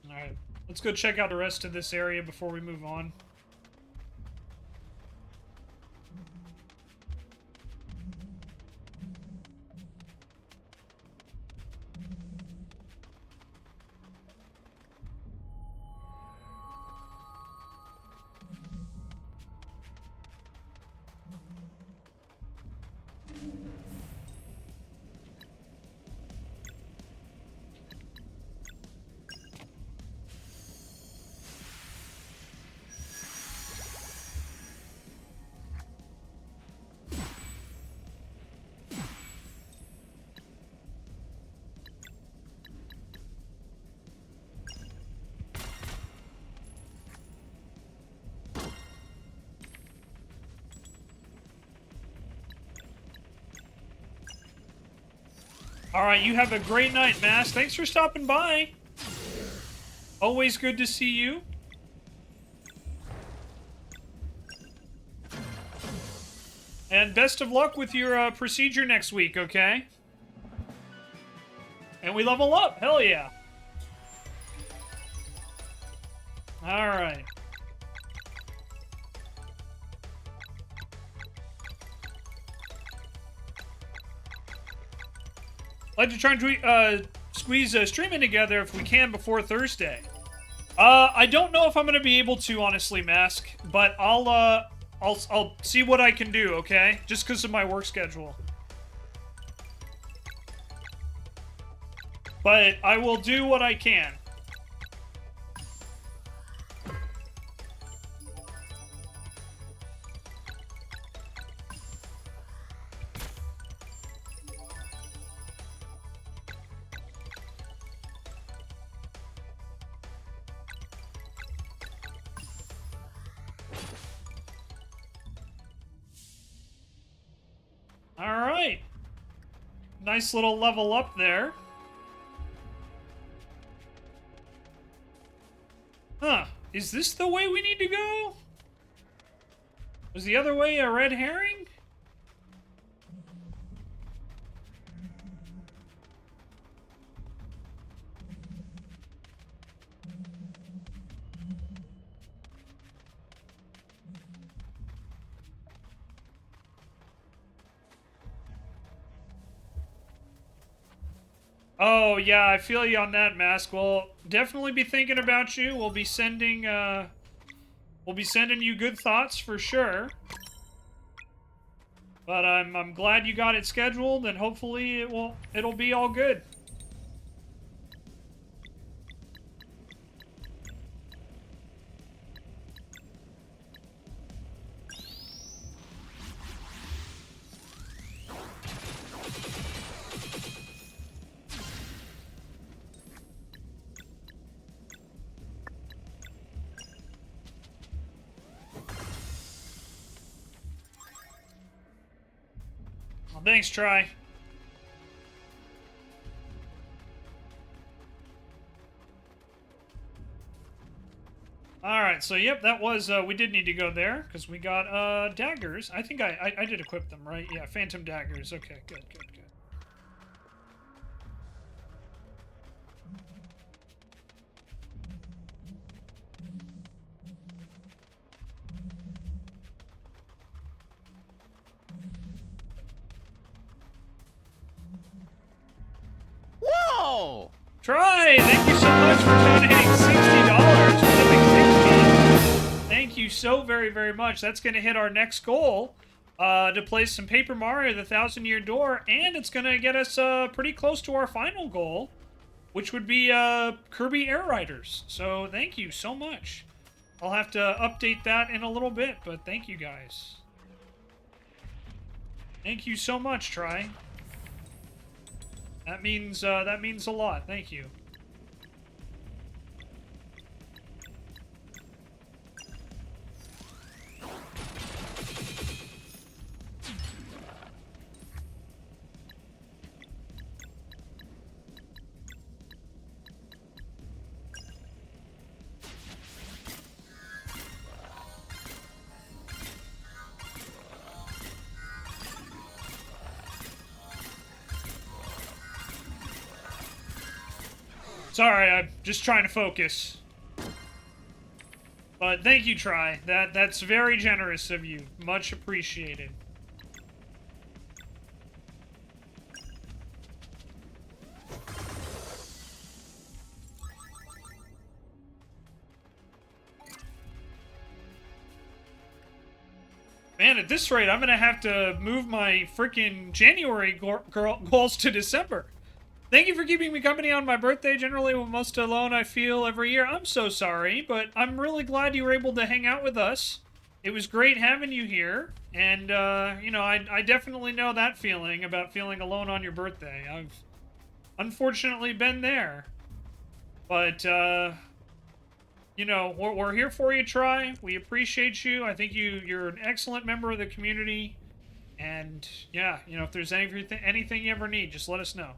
Alright, let's go check out the rest of this area before we move on. All right, you have a great night, Mask. Thanks for stopping by. Always good to see you. And best of luck with your procedure next week, okay? And we level up. Hell yeah. All right. I'd like to try and squeeze streaming together if we can before Thursday. I don't know if I'm gonna be able to, honestly, Mask, but I'll see what I can do, okay? Just because of my work schedule. But I will do what I can. Alright. Nice little level up there. Huh. Is this the way we need to go? Was the other way a red herring? Oh, yeah, I feel you on that, Mask. We'll definitely be thinking about you. We'll be sending you good thoughts for sure. But I'm glad you got it scheduled, and hopefully it'll be all good. Well, thanks, Try. Alright, so yep, that was, we did need to go there, because we got, daggers. I think I did equip them, right? Yeah, phantom daggers. Okay, good, good, good. Whoa! Try! Thank you so much for donating $60 for the big 60. Thank you so very, very much. That's going to hit our next goal, to play some Paper Mario: The Thousand-Year Door, and it's going to get us pretty close to our final goal, which would be Kirby Air Riders. So thank you so much. I'll have to update that in a little bit, but thank you guys. Thank you so much, Try. That means a lot. Thank you. Sorry, I'm just trying to focus. But thank you, Try. That's very generous of you. Much appreciated. Man, at this rate, I'm gonna have to move my freaking January goals to December. Thank you for keeping me company on my birthday. Generally, almost alone I feel every year. I'm so sorry, but I'm really glad you were able to hang out with us. It was great having you here, and, you know, I definitely know that feeling about feeling alone on your birthday. I've unfortunately been there. But, you know, we're here for you, Try. We appreciate you. I think you're an excellent member of the community. And, yeah, you know, if there's anything you ever need, just let us know.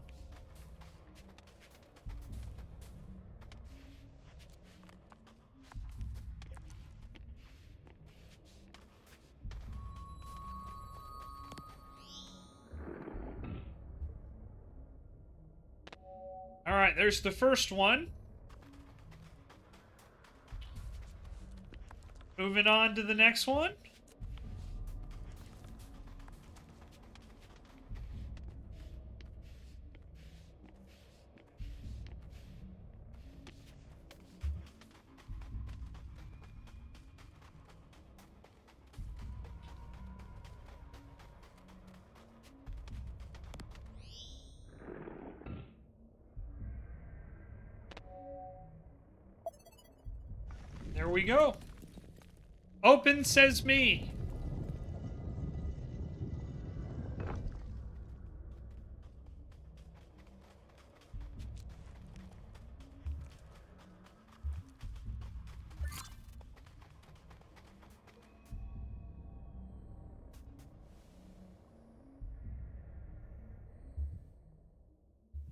right, there's the first one. Moving on to the next one. There we go. Open Sesame.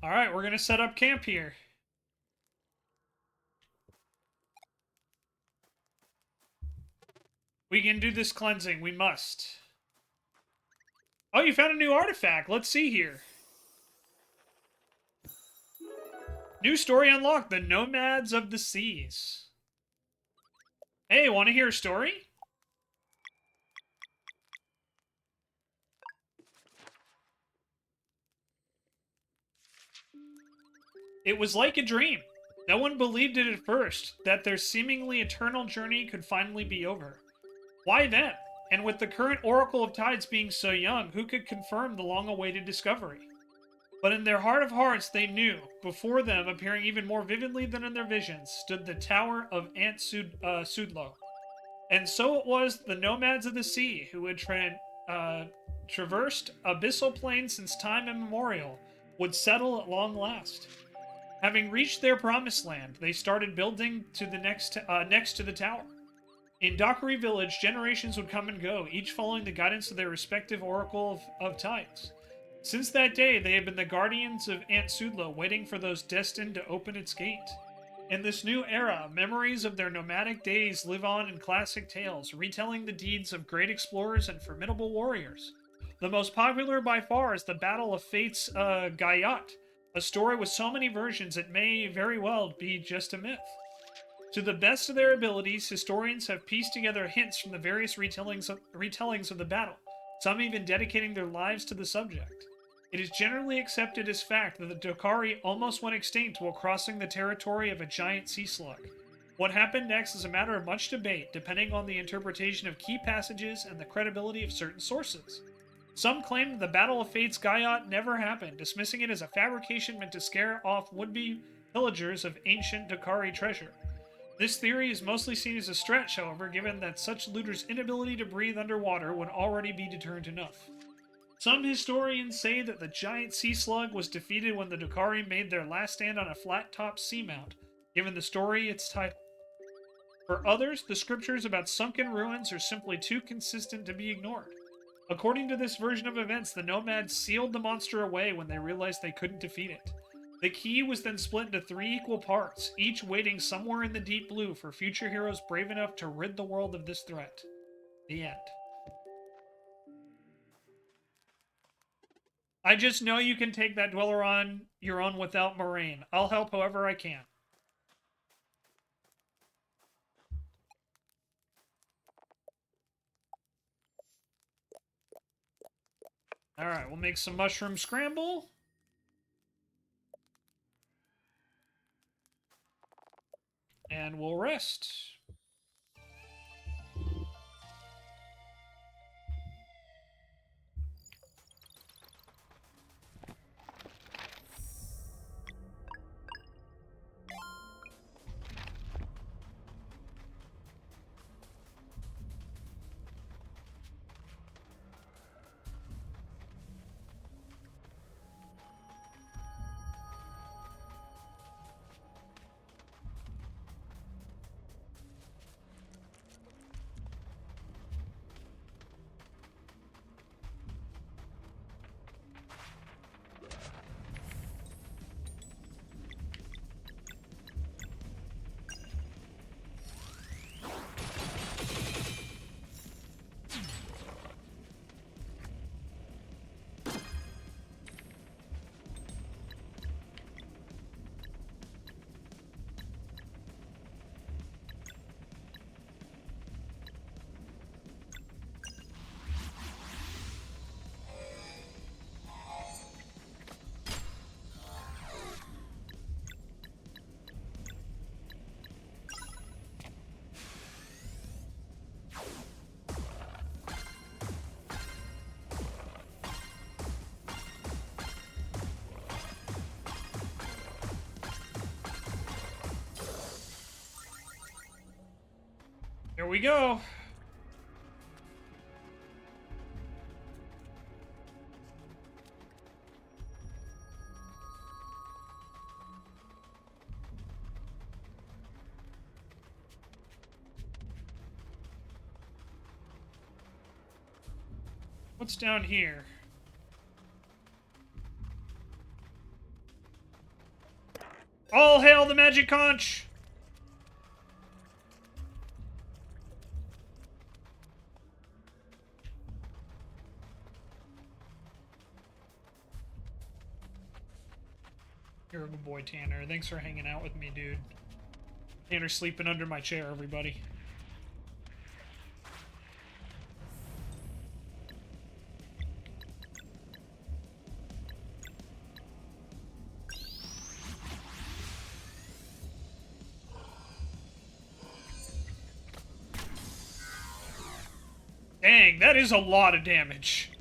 All right, we're going to set up camp here. We can do this cleansing. We must. Oh, you found a new artifact. Let's see here. New story unlocked. The Nomads of the Seas. Hey, want to hear a story? It was like a dream. No one believed it at first, that their seemingly eternal journey could finally be over. Why then? And with the current Oracle of Tides being so young, who could confirm the long-awaited discovery? But in their heart of hearts, they knew, before them, appearing even more vividly than in their visions, stood the Tower of Sudlo. And so it was the Nomads of the Sea who had traversed abyssal plains since time immemorial would settle at long last. Having reached their promised land, they started building to the next to the tower. In Dockery Village, generations would come and go, each following the guidance of their respective Oracle of Tides. Since that day, they have been the guardians of Sudlo, waiting for those destined to open its gate. In this new era, memories of their nomadic days live on in classic tales, retelling the deeds of great explorers and formidable warriors. The most popular by far is the Battle of Fate's Gayat, a story with so many versions it may very well be just a myth. To the best of their abilities, historians have pieced together hints from the various retellings of the battle, some even dedicating their lives to the subject. It is generally accepted as fact that the Dokari almost went extinct while crossing the territory of a giant sea slug. What happened next is a matter of much debate, depending on the interpretation of key passages and the credibility of certain sources. Some claim that the Battle of Fate's Gayat never happened, dismissing it as a fabrication meant to scare off would-be pillagers of ancient Dokari treasure. This theory is mostly seen as a stretch, however, given that such looters' inability to breathe underwater would already be deterrent enough. Some historians say that the giant sea slug was defeated when the Dokari made their last stand on a flat-topped seamount, giving the story its title. For others, the scriptures about sunken ruins are simply too consistent to be ignored. According to this version of events, the nomads sealed the monster away when they realized they couldn't defeat it. The key was then split into 3 equal parts, each waiting somewhere in the deep blue for future heroes brave enough to rid the world of this threat. The end. I just know you can take that dweller on your own without Moraine. I'll help however I can. Alright, we'll make some mushroom scramble. And we'll rest. Here we go. What's down here? All hail the magic conch! You're a good boy, Tanner. Thanks for hanging out with me, dude. Tanner's sleeping under my chair, everybody. Dang, that is a lot of damage.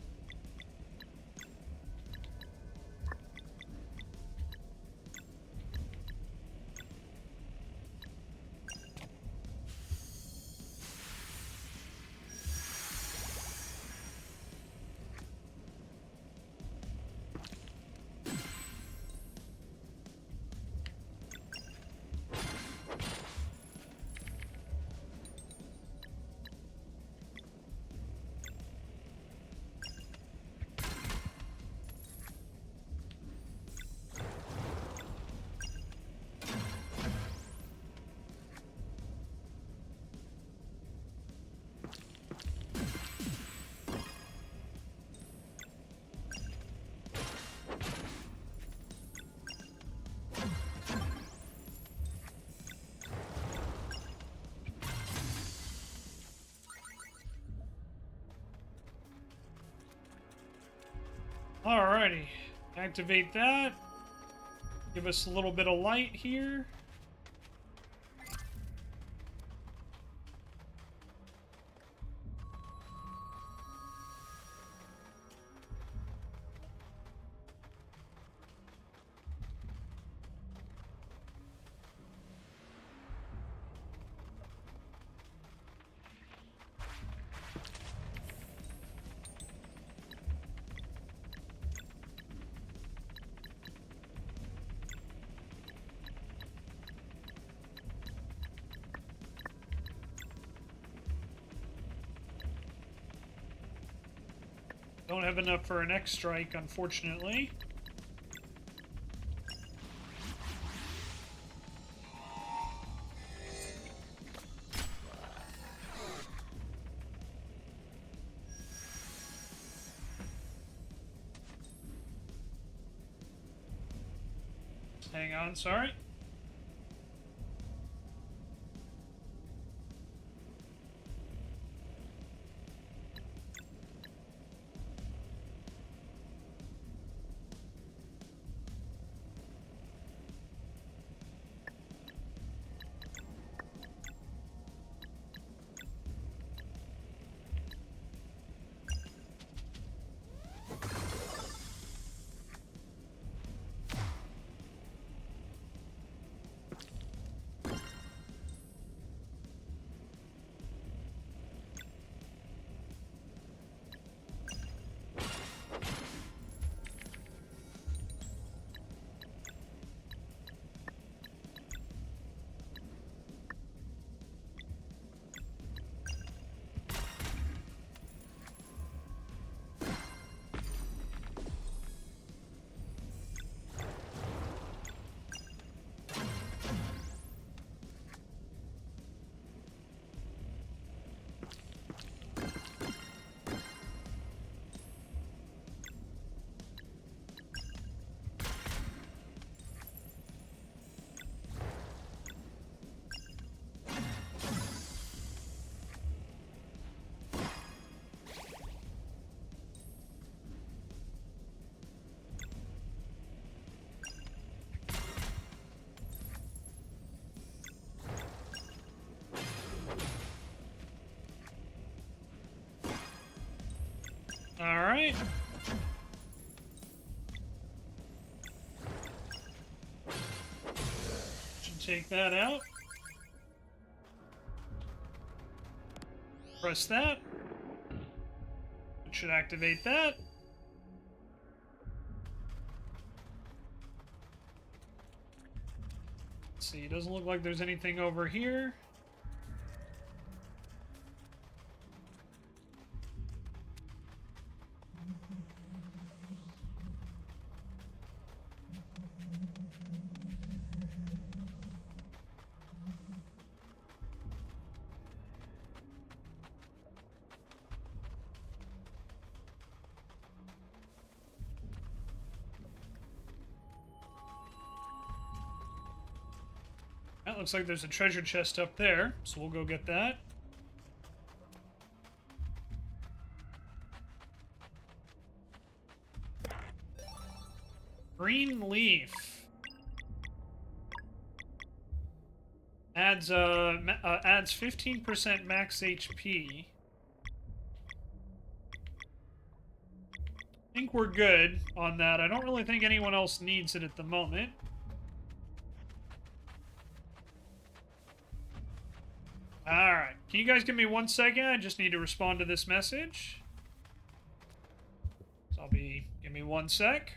Alrighty. Activate that. Give us a little bit of light here. Don't have enough for an X strike, unfortunately. Hang on, sorry. Alright. Should take that out. Press that. It should activate that. Let's see, it doesn't look like there's anything over here. That looks like there's a treasure chest up there, so we'll go get that. Green leaf. Adds 15% max HP. I think we're good on that. I don't really think anyone else needs it at the moment. Alright, can you guys give me 1 second? I just need to respond to this message. So give me 1 sec.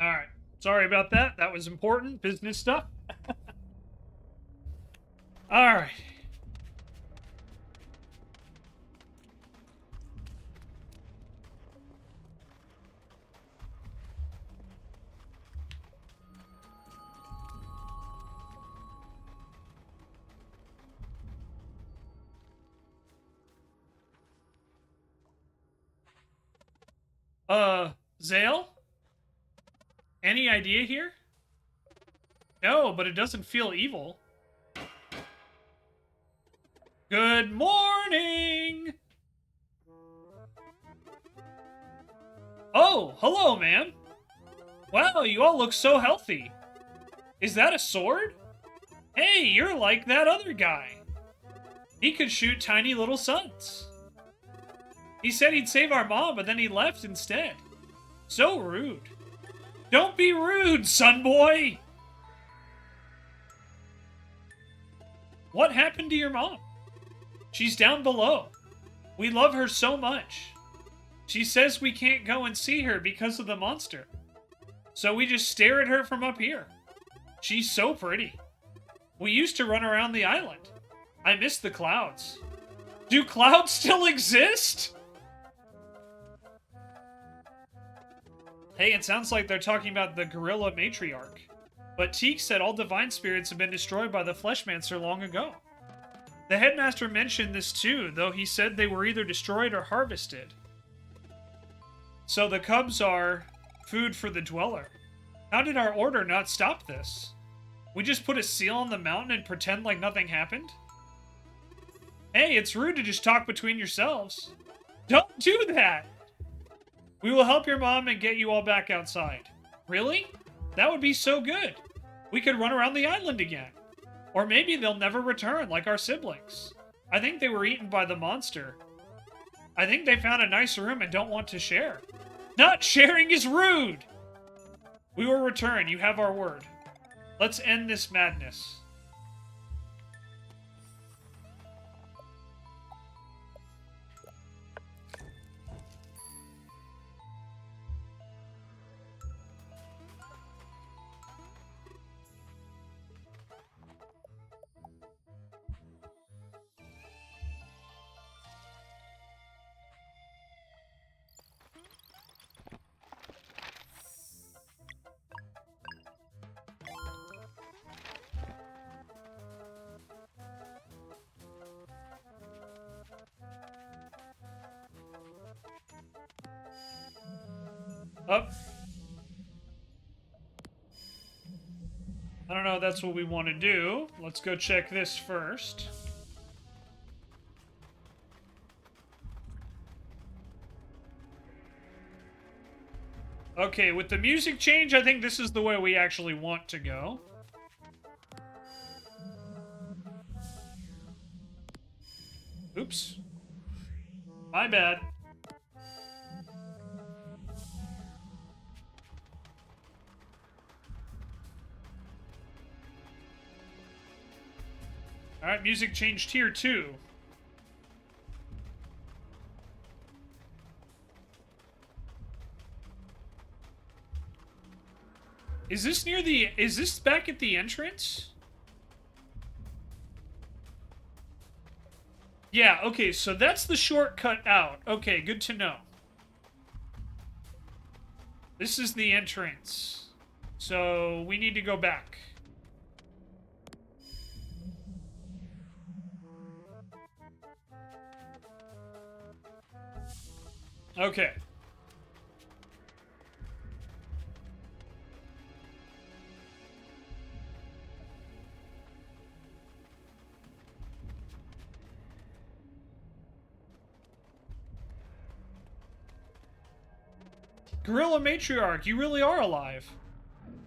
Alright. Sorry about that. That was important. Business stuff. Alright. Zale? Any idea here? No, but it doesn't feel evil. Good morning! Oh, hello, ma'am. Wow, you all look so healthy. Is that a sword? Hey, you're like that other guy. He could shoot tiny little suns. He said he'd save our mom, but then he left instead. So rude. Don't be rude, son boy! What happened to your mom? She's down below. We love her so much. She says we can't go and see her because of the monster. So we just stare at her from up here. She's so pretty. We used to run around the island. I miss the clouds. Do clouds still exist? Hey, it sounds like they're talking about the gorilla matriarch. But Teak said all divine spirits have been destroyed by the Fleshmancer long ago. The headmaster mentioned this too, though he said they were either destroyed or harvested. So the cubs are food for the dweller. How did our order not stop this? We just put a seal on the mountain and pretend like nothing happened? Hey, it's rude to just talk between yourselves. Don't do that! We will help your mom and get you all back outside. Really? That would be so good. We could run around the island again. Or maybe they'll never return, like our siblings. I think they were eaten by the monster. I think they found a nice room and don't want to share. Not sharing is rude! We will return. You have our word. Let's end this madness. Up. I don't know if that's what we want to do. Let's go check this first. Okay, with the music change, I think this is the way we actually want to go. Oops. My bad. Alright, music changed here too. Is this near the... Is this back at the entrance? Yeah, okay, so that's the shortcut out. Okay, good to know. This is the entrance. So, we need to go back. Okay. Gorilla Matriarch, you really are alive.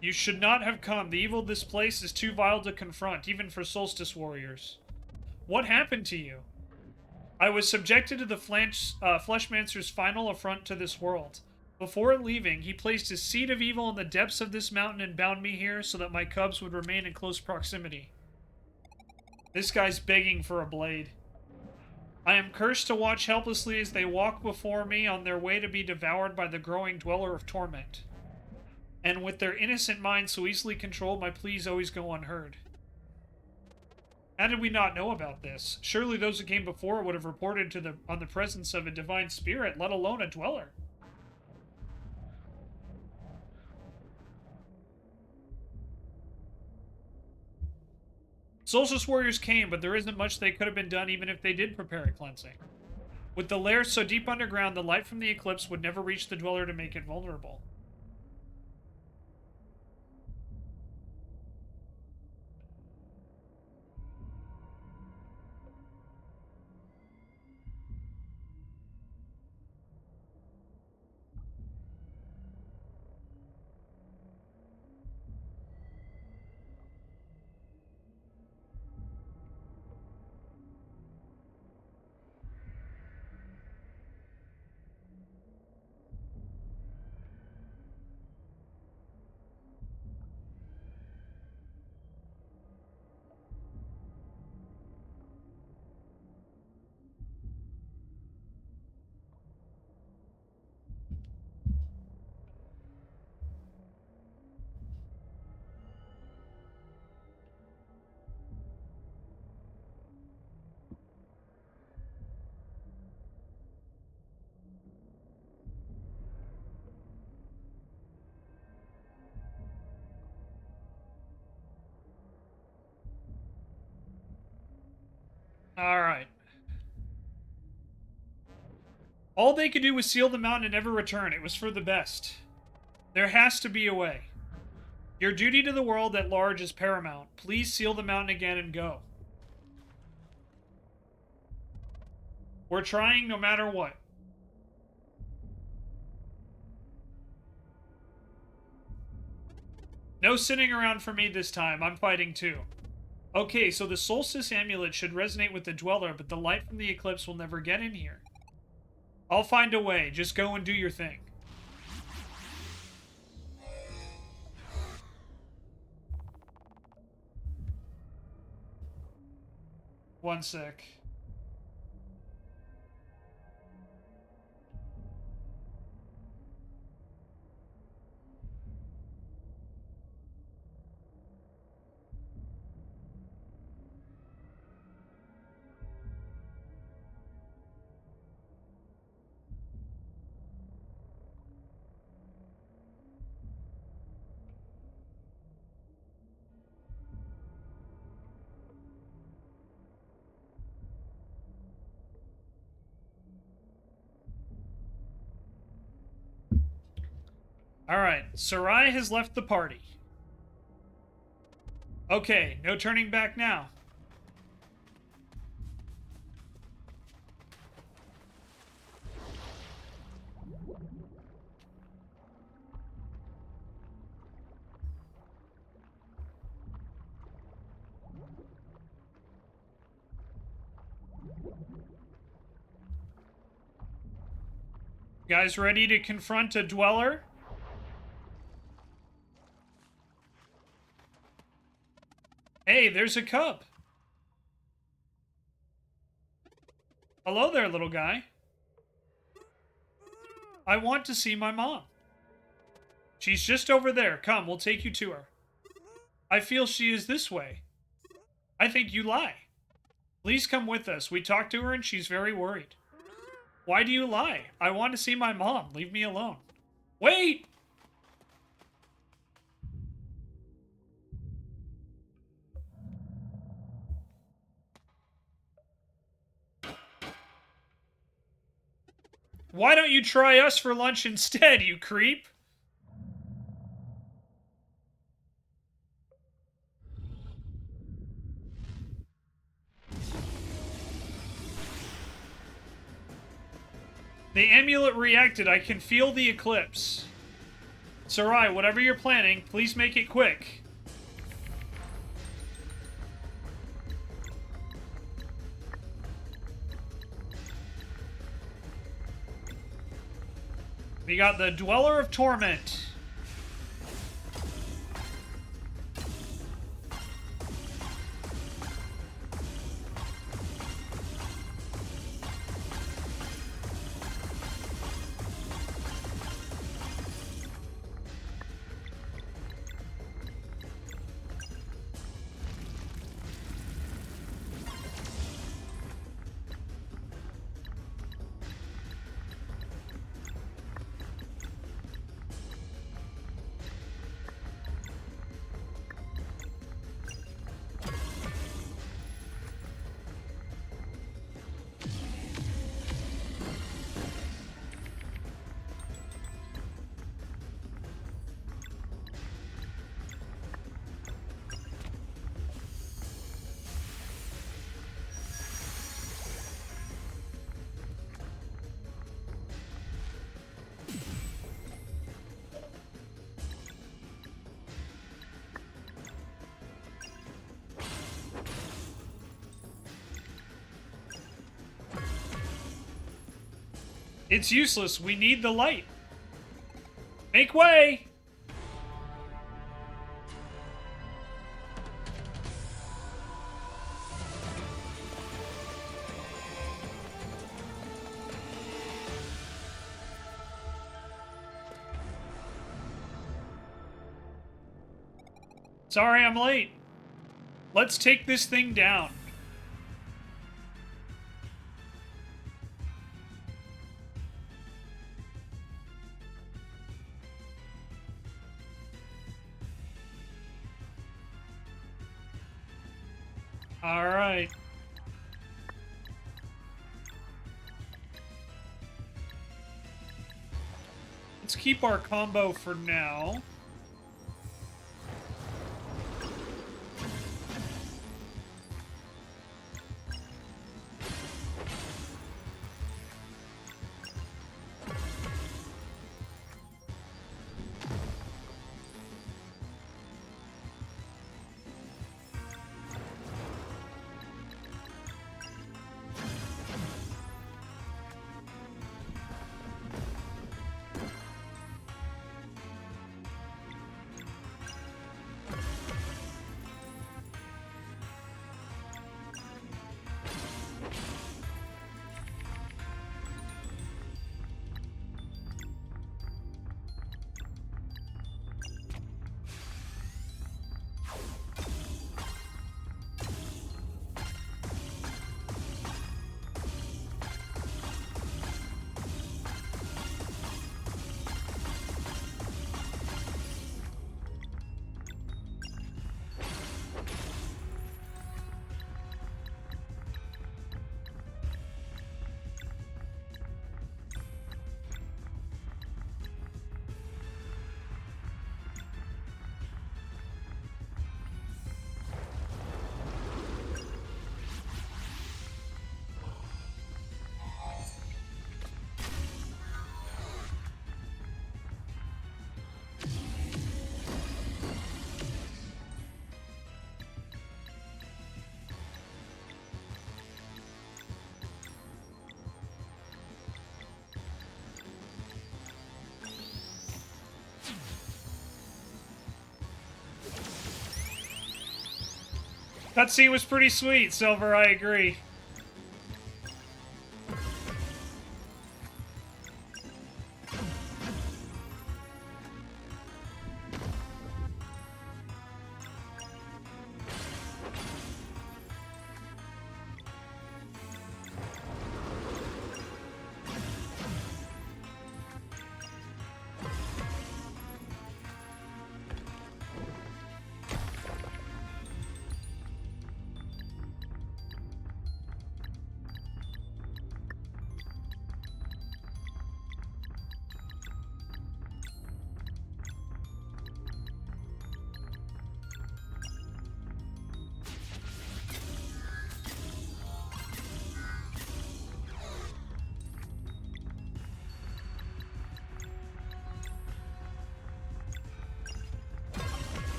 You should not have come. The evil of this place is too vile to confront, even for Solstice Warriors. What happened to you? I was subjected to the Fleshmancer's final affront to this world. Before leaving, he placed his seed of evil in the depths of this mountain and bound me here so that my cubs would remain in close proximity. This guy's begging for a blade. I am cursed to watch helplessly as they walk before me on their way to be devoured by the growing dweller of torment. And with their innocent minds so easily controlled, my pleas always go unheard. How did we not know about this? Surely those who came before would have reported on the presence of a divine spirit, let alone a dweller. Solstice Warriors came, but there isn't much that could have been done even if they did prepare a cleansing. With the lair so deep underground, the light from the eclipse would never reach the dweller to make it vulnerable. Alright. All they could do was seal the mountain and never return. It was for the best. There has to be a way. Your duty to the world at large is paramount. Please seal the mountain again and go. We're trying no matter what. No sitting around for me this time. I'm fighting too. Okay, so the Solstice Amulet should resonate with the Dweller, but the light from the eclipse will never get in here. I'll find a way. Just go and do your thing. One sec. Alright, Sarai has left the party. Okay, no turning back now. Guys ready to confront a dweller? Hey, there's a cub. Hello there, little guy. I want to see my mom. She's just over there. Come, we'll take you to her. I feel she is this way. I think you lie. Please come with us. We talked to her and she's very worried. Why do you lie? I want to see my mom. Leave me alone. Wait! Why don't you try us for lunch instead, you creep? The amulet reacted. I can feel the eclipse. Sarai, whatever you're planning, please make it quick. We got the Dweller of Torment. It's useless. We need the light. Make way! Sorry I'm late. Let's take this thing down. All right. Let's keep our combo for now. That scene was pretty sweet, Silver, I agree.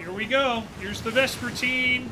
Here we go. Here's the Vespertine.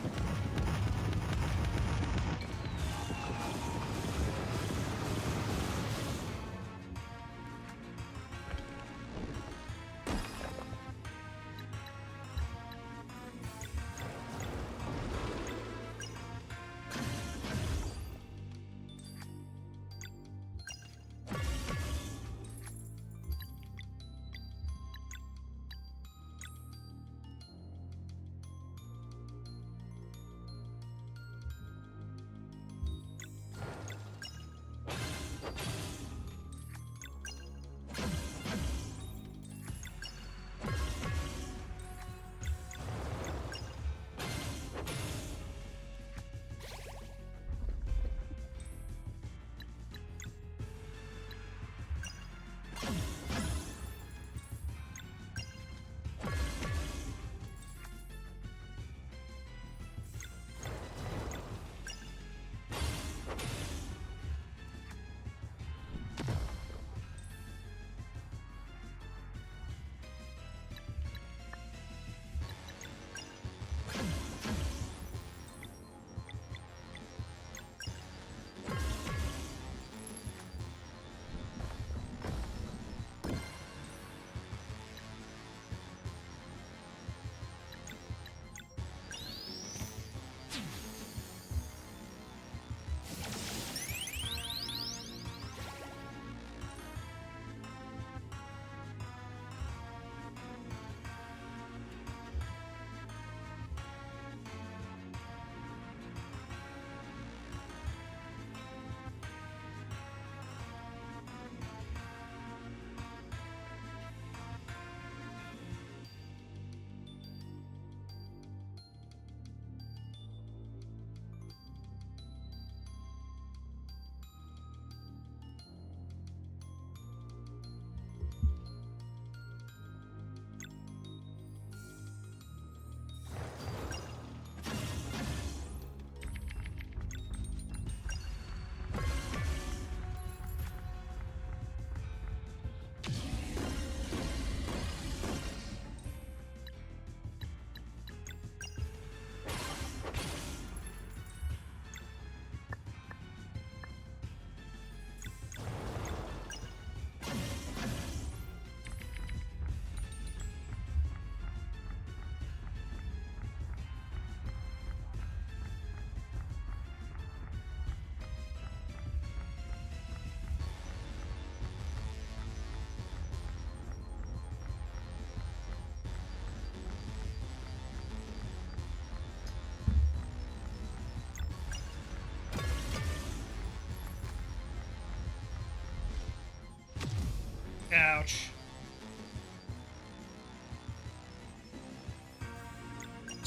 Ouch.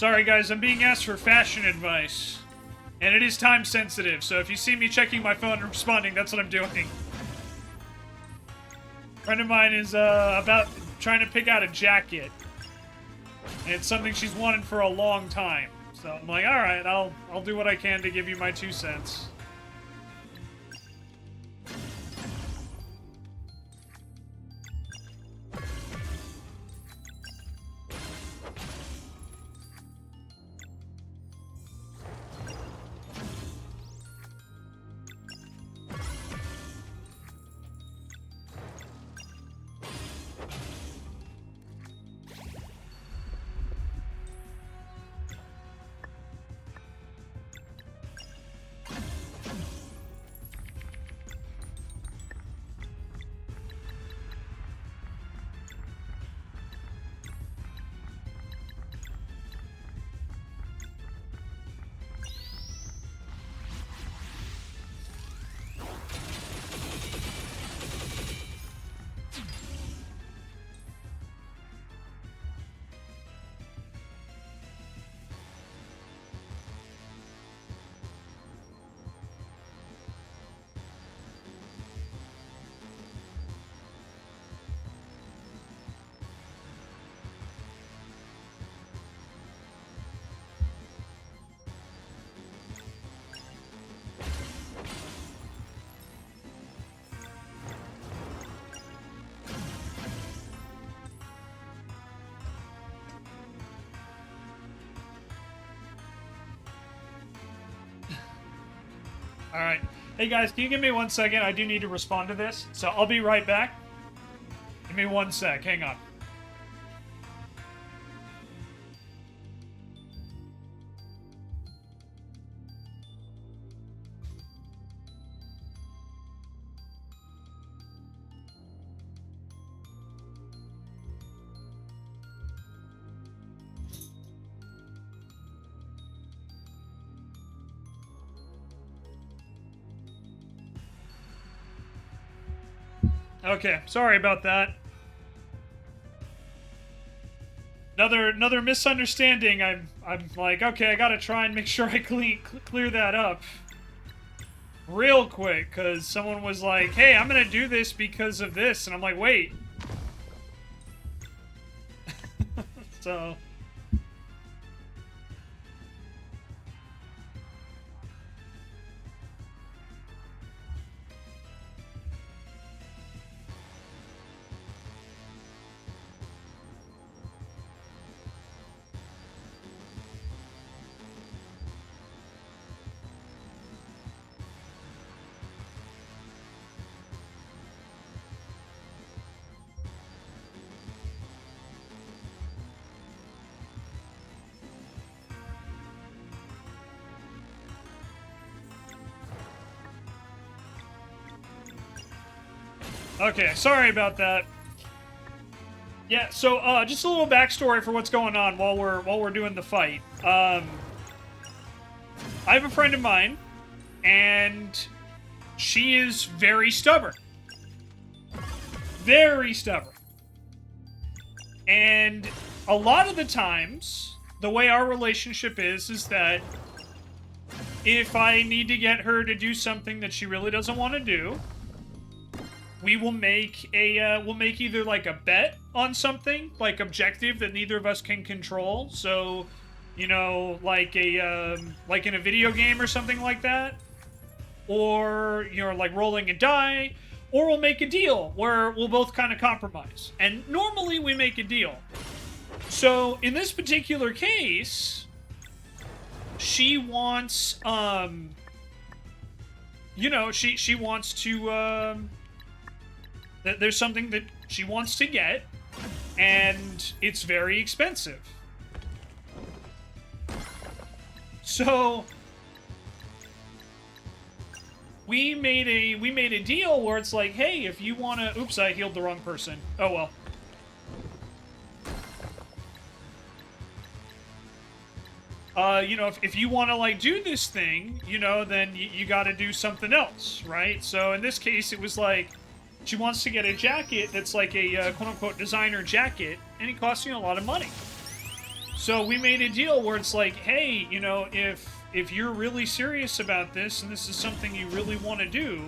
Sorry, guys, I'm being asked for fashion advice. And it is time sensitive, so if you see me checking my phone and responding, that's what I'm doing. A friend of mine is about trying to pick out a jacket. And it's something she's wanted for a long time. So I'm like, alright, I'll do what I can to give you my 2 cents. Alright. Hey guys, can you give me 1 second? I do need to respond to this. So I'll be right back. Give me 1 sec. Hang on. Okay, sorry about that. Another misunderstanding. I'm like, okay, I gotta try and make sure I clear that up real quick, because someone was like, hey, I'm gonna do this because of this, and I'm like, wait. So... Okay, sorry about that. Yeah, so just a little backstory for what's going on while we're doing the fight. I have a friend of mine, and she is very stubborn. Very stubborn. And a lot of the times, the way our relationship is that if I need to get her to do something that she really doesn't want to do, we will make we'll make either like a bet on something, like objective that neither of us can control. So, you know, like like in a video game or something like that, or you know, like rolling a die, or we'll make a deal where we'll both kind of compromise. And normally we make a deal. So in this particular case, she wants you know, she wants to there's something that she wants to get, and it's very expensive. So we made a deal where it's like, hey, if you want to... Oops, I healed the wrong person. Oh well. You know, if you want to, like, do this thing, you know, then you got to do something else, right? So in this case, it was like, she wants to get a jacket that's like a quote-unquote designer jacket, and it costs you a lot of money. So we made a deal where it's like, hey, you know, if you're really serious about this and this is something you really want to do,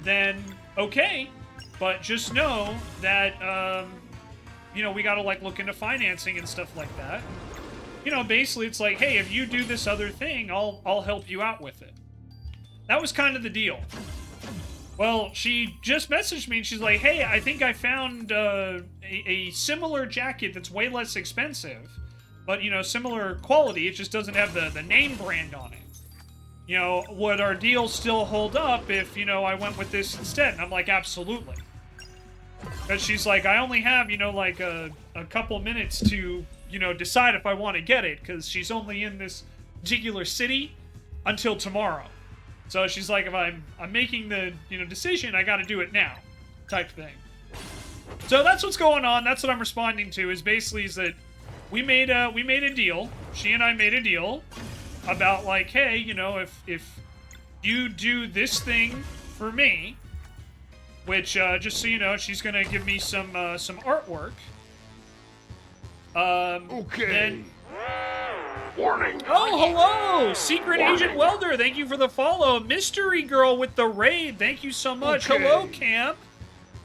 then okay. But just know that, you know, we gotta, like, look into financing and stuff like that. You know, basically it's like, hey, if you do this other thing, I'll help you out with it. That was kind of the deal. Well, she just messaged me and she's like, hey, I think I found a similar jacket that's way less expensive, but, you know, similar quality. It just doesn't have the name brand on it. You know, would our deal still hold up if, you know, I went with this instead? And I'm like, absolutely. Because she's like, I only have, you know, like a couple minutes to, you know, decide if I want to get it, because she's only in this particular city until tomorrow. So she's like, if I'm making the, you know, decision, I got to do it now, type thing. So that's what's going on. That's what I'm responding to. Is basically is that we made a deal. She and I made a deal about, like, hey, you know, if you do this thing for me, which just so you know, she's gonna give me some artwork. Okay. Then... Warning. Oh, hello! Secret Agent Welder, thank you for the follow. Mystery Girl with the raid, thank you so much. Okay. Hello, Camp.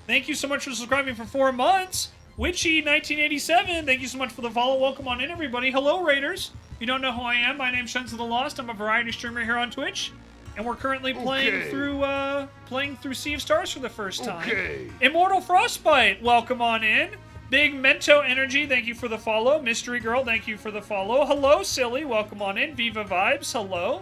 Thank you so much for subscribing for 4 months. Witchy1987, thank you so much for the follow. Welcome on in, everybody. Hello, Raiders. If you don't know who I am, my name's Shenzo the Lost. I'm a variety streamer here on Twitch. And we're currently playing through Sea of Stars for the first time. Okay. Immortal Frostbite, welcome on in. Big Mento Energy, thank you for the follow. Mystery Girl, thank you for the follow. Hello, Silly, welcome on in. Viva Vibes, hello.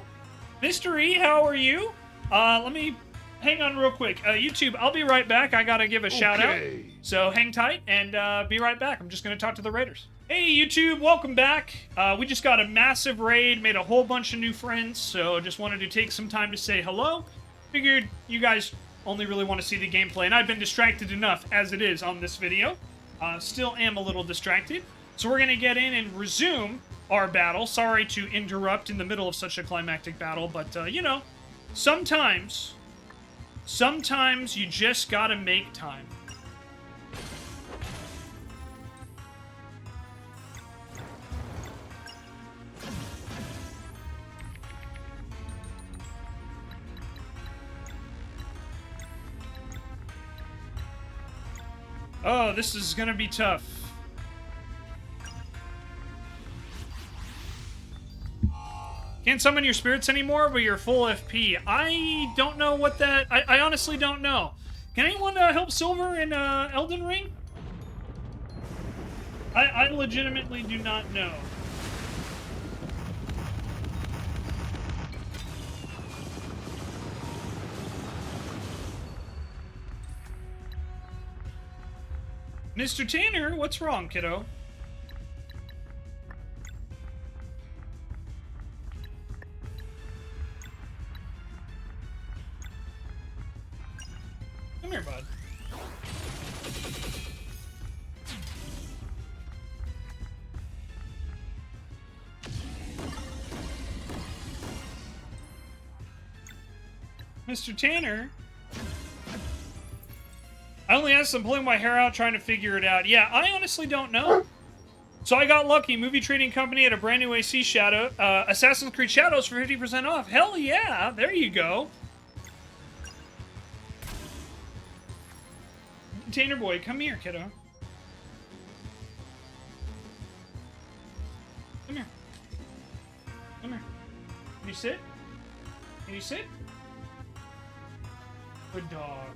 Mystery, how are you? Let me hang on real quick. YouTube, I'll be right back. I gotta give a shout out. So hang tight and be right back. I'm just gonna talk to the Raiders. Hey, YouTube, welcome back. We just got a massive raid, made a whole bunch of new friends, so just wanted to take some time to say hello. Figured you guys only really want to see the gameplay, and I've been distracted enough as it is on this video. Still am a little distracted. So we're going to get in and resume our battle. Sorry to interrupt in the middle of such a climactic battle, but, you know, sometimes you just gotta make time. Oh, this is gonna be tough. Can't summon your spirits anymore, but you're full FP. I don't know what that... I honestly don't know. Can anyone help Silver in Elden Ring? I legitimately do not know. Mr. Tanner, what's wrong, kiddo? Come here, bud. Mr. Tanner? I only asked them pulling my hair out trying to figure it out. Yeah, I honestly don't know. So I got lucky. Movie Trading Company had a brand new AC Shadow, Assassin's Creed Shadows for 50% off. Hell yeah! There you go. Tanner boy, come here, kiddo. Come here. Come here. Can you sit? Can you sit? Good dog.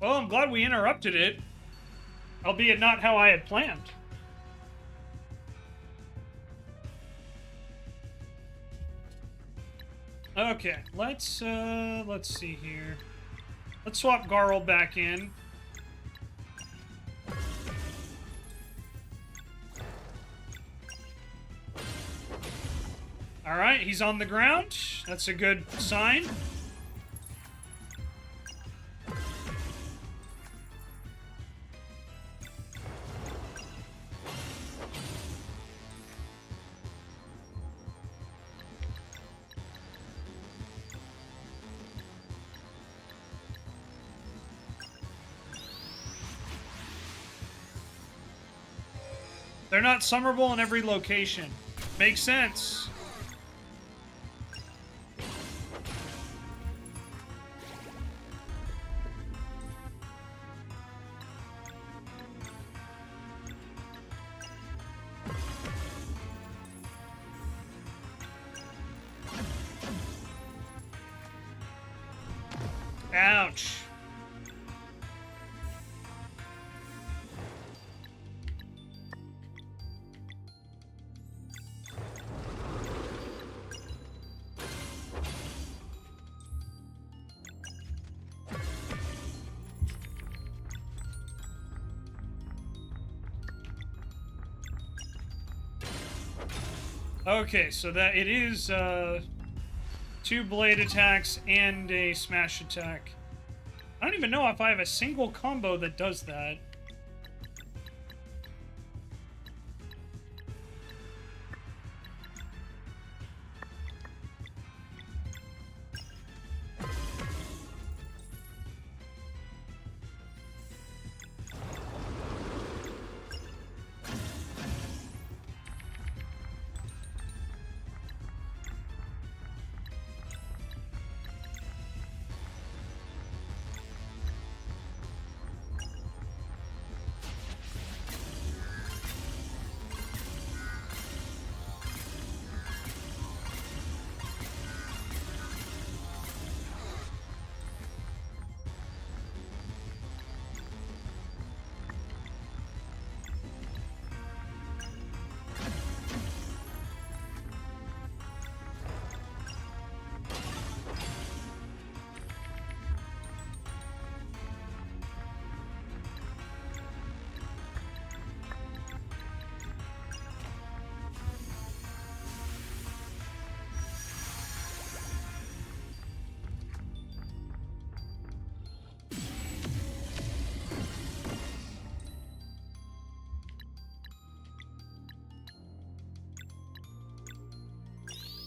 Well, I'm glad we interrupted it. Albeit not how I had planned. Okay, let's see here. Let's swap Garl back in. Alright, he's on the ground. That's a good sign. They're not summerable in every location. Makes sense. Ouch. Okay, so that it is 2 blade attacks and a smash attack. I don't even know if I have a single combo that does that.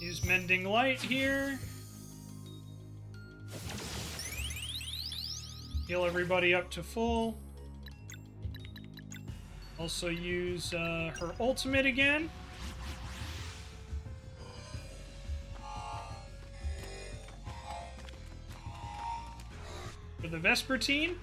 Use Mending Light here. Heal everybody up to full. Also use her ultimate again. For the Vespertine.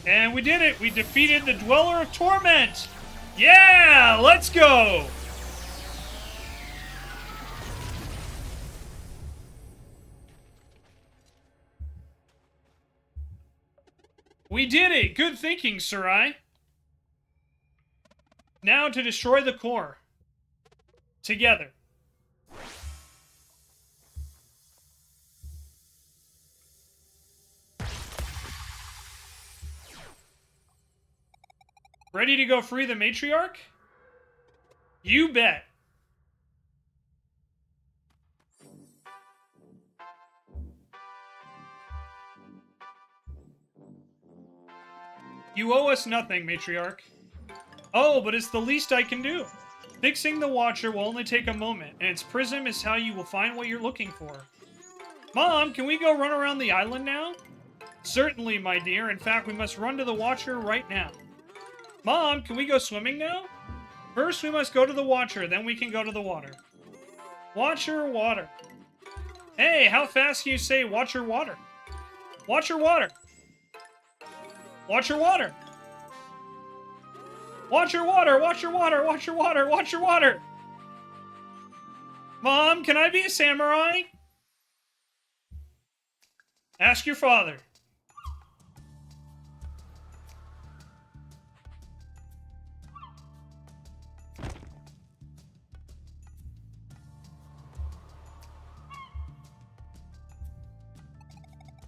And we did it! We defeated the Dweller of Torment! Yeah! Let's go! We did it! Good thinking, Sarai. Now to destroy the core. Together. Ready to go free the matriarch? You bet. You owe us nothing, Matriarch. Oh, but it's the least I can do. Fixing the Watcher will only take a moment, and its prism is how you will find what you're looking for. Mom, can we go run around the island now? Certainly, my dear. In fact, we must run to the Watcher right now. Mom, can we go swimming now? First, we must go to the Watcher, then we can go to the water. Watcher, water. Hey, how fast can you say Watcher, water? Watcher, water. Watcher, water. Watcher, water. Watcher, water. Watcher, water. Watcher, water. Mom, can I be a samurai? Ask your father.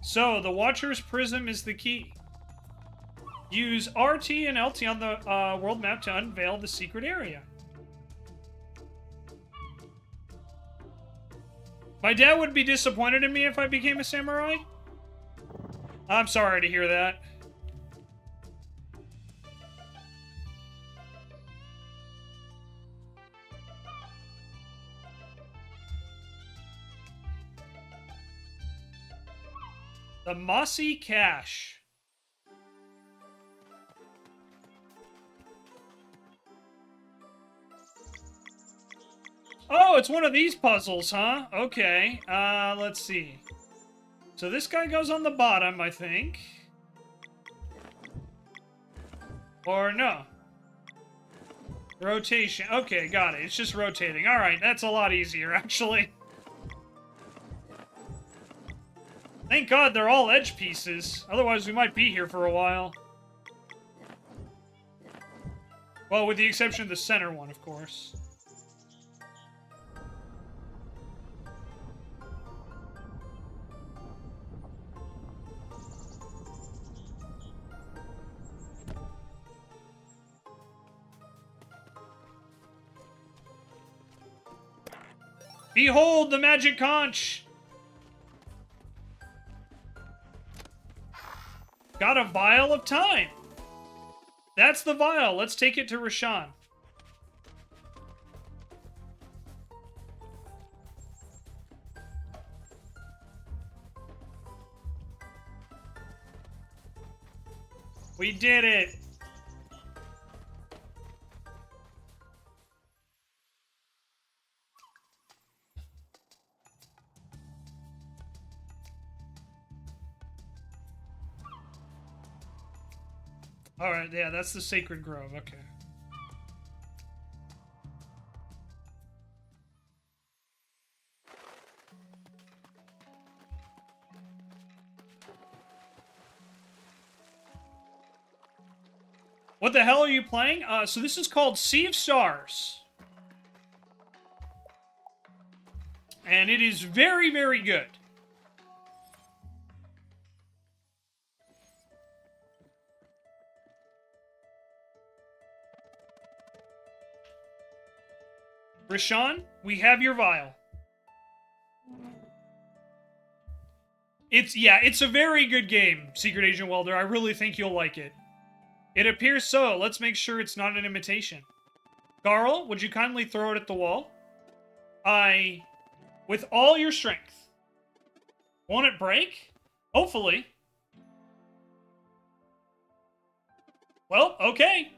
So, the Watcher's Prism is the key. Use RT and LT on the world map to unveil the secret area. My dad would be disappointed in me if I became a samurai? I'm sorry to hear that. The Mossy Cache. Oh, it's one of these puzzles, huh? Okay, let's see. So this guy goes on the bottom, I think. Or no. Rotation. Okay, got it. It's just rotating. Alright, that's a lot easier, actually. Thank God they're all edge pieces. Otherwise, we might be here for a while. Well, with the exception of the center one, of course. Behold the magic conch! Got a vial of time! That's the vial. Let's take it to Rashan. We did it! Alright, yeah, that's the Sacred Grove, okay. What the hell are you playing? So this is called Sea of Stars. And it is very, very good. Rashan, we have your vial. It's a very good game, Secret Agent Welder. I really think you'll like it. It appears so. Let's make sure it's not an imitation. Garl, would you kindly throw it at the wall? With all your strength. Won't it break? Hopefully. Well, okay.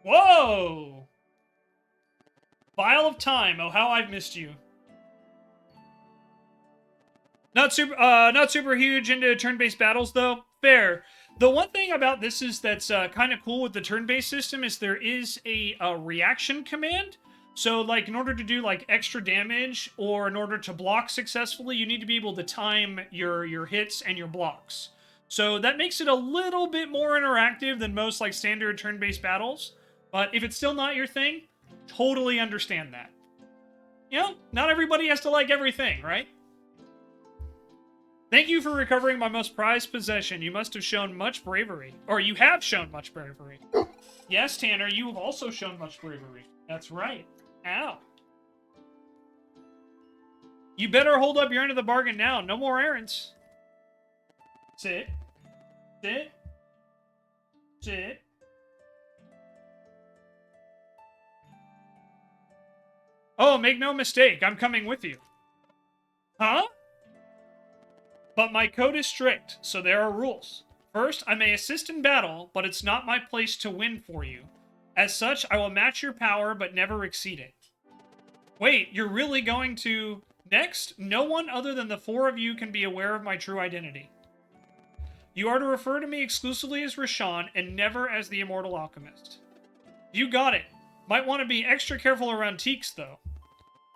Whoa! Vial of Time. Oh, how I've missed you. Not super huge into turn-based battles, though. Fair. The one thing about this is that's kind of cool with the turn-based system is there is a reaction command. So, like, in order to do, like, extra damage or in order to block successfully, you need to be able to time your hits and your blocks. So that makes it a little bit more interactive than most, like, standard turn-based battles. But if it's still not your thing, totally understand that. You know, not everybody has to like everything, right? Thank you for recovering my most prized possession. You must have shown much bravery. Or you have shown much bravery. Yes, Tanner, you have also shown much bravery. That's right. Ow. You better hold up your end of the bargain now. No more errands. Sit. Sit. Sit. Oh, make no mistake. I'm coming with you. Huh? But my code is strict, so there are rules. First, I may assist in battle, but it's not my place to win for you. As such, I will match your power, but never exceed it. Wait, you're really going to... Next, no one other than the four of you can be aware of my true identity. You are to refer to me exclusively as Rashawn and never as the Immortal Alchemist. You got it. Might want to be extra careful around Teeks, though.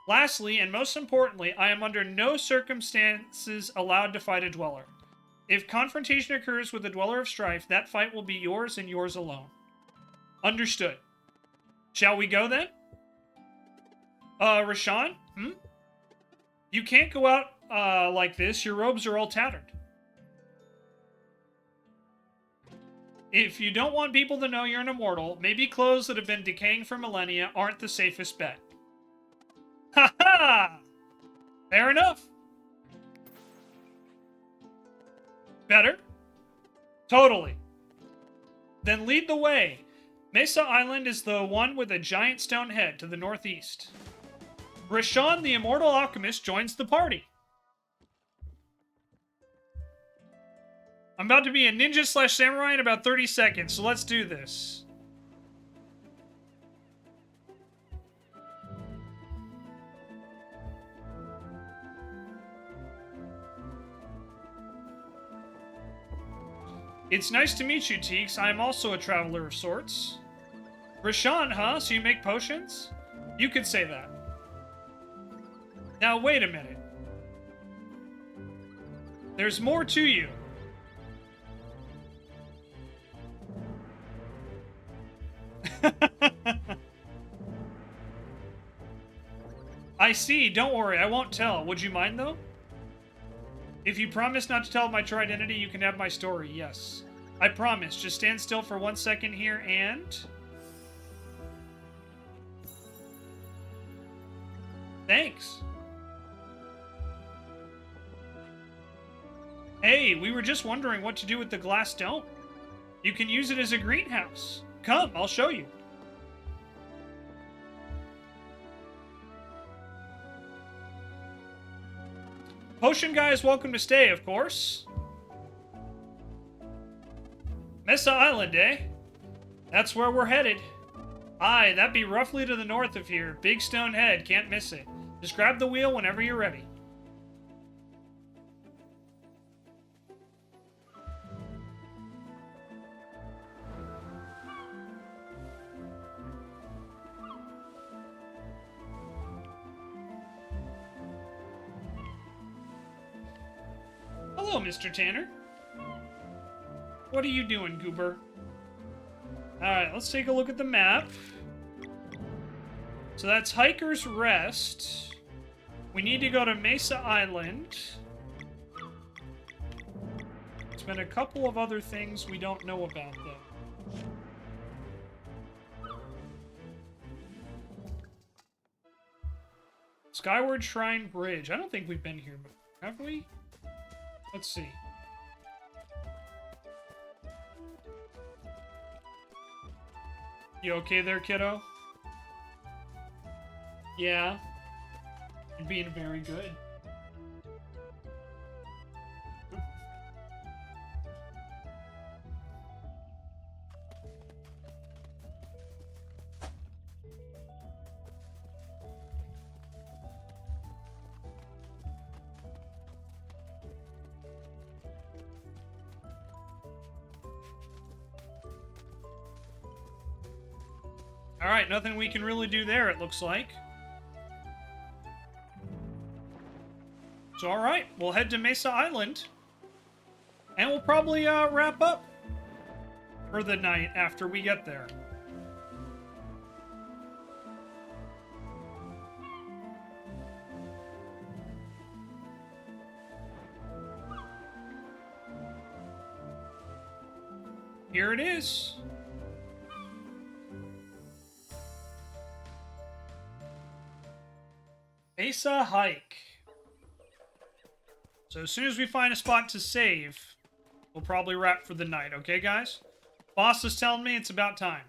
Lastly, and most importantly, I am under no circumstances allowed to fight a Dweller. If confrontation occurs with a Dweller of Strife, that fight will be yours and yours alone. Understood. Shall we go then? Rashawn? You can't go out, like this. Your robes are all tattered. If you don't want people to know you're an immortal, maybe clothes that have been decaying for millennia aren't the safest bet. Ha ha! Fair enough. Better? Totally. Then lead the way. Mesa Island is the one with a giant stone head to the northeast. Rashawn, the Immortal Alchemist, joins the party. I'm about to be a ninja / samurai in about 30 seconds, so let's do this. It's nice to meet you, Teeks. I am also a traveler of sorts. Rashawn, huh? So you make potions? You could say that. Now, wait a minute. There's more to you. I see. Don't worry. I won't tell. Would you mind, though? If you promise not to tell my true identity, you can have my story. Yes. I promise. Just stand still for 1 second here and... Thanks. Hey, we were just wondering what to do with the glass dome. You can use it as a greenhouse. Come, I'll show you. Potion guy is welcome to stay, of course. Mesa Island, eh? That's where we're headed. Aye, that'd be roughly to the north of here. Big stone head, can't miss it. Just grab the wheel whenever you're ready. Hello, Mr. Tanner. What are you doing, Goober? Alright, let's take a look at the map. So that's Hiker's Rest. We need to go to Mesa Island. There's been a couple of other things we don't know about, though. Skyward Shrine Bridge. I don't think we've been here before, have we? Let's see. You okay there, kiddo? Yeah. You're being very good. Alright, nothing we can really do there, it looks like. So alright, we'll head to Mesa Island. And we'll probably wrap up for the night after we get there. Here it is. Mesa Hike. So as soon as we find a spot to save, we'll probably wrap for the night, okay, guys? Boss is telling me it's about time.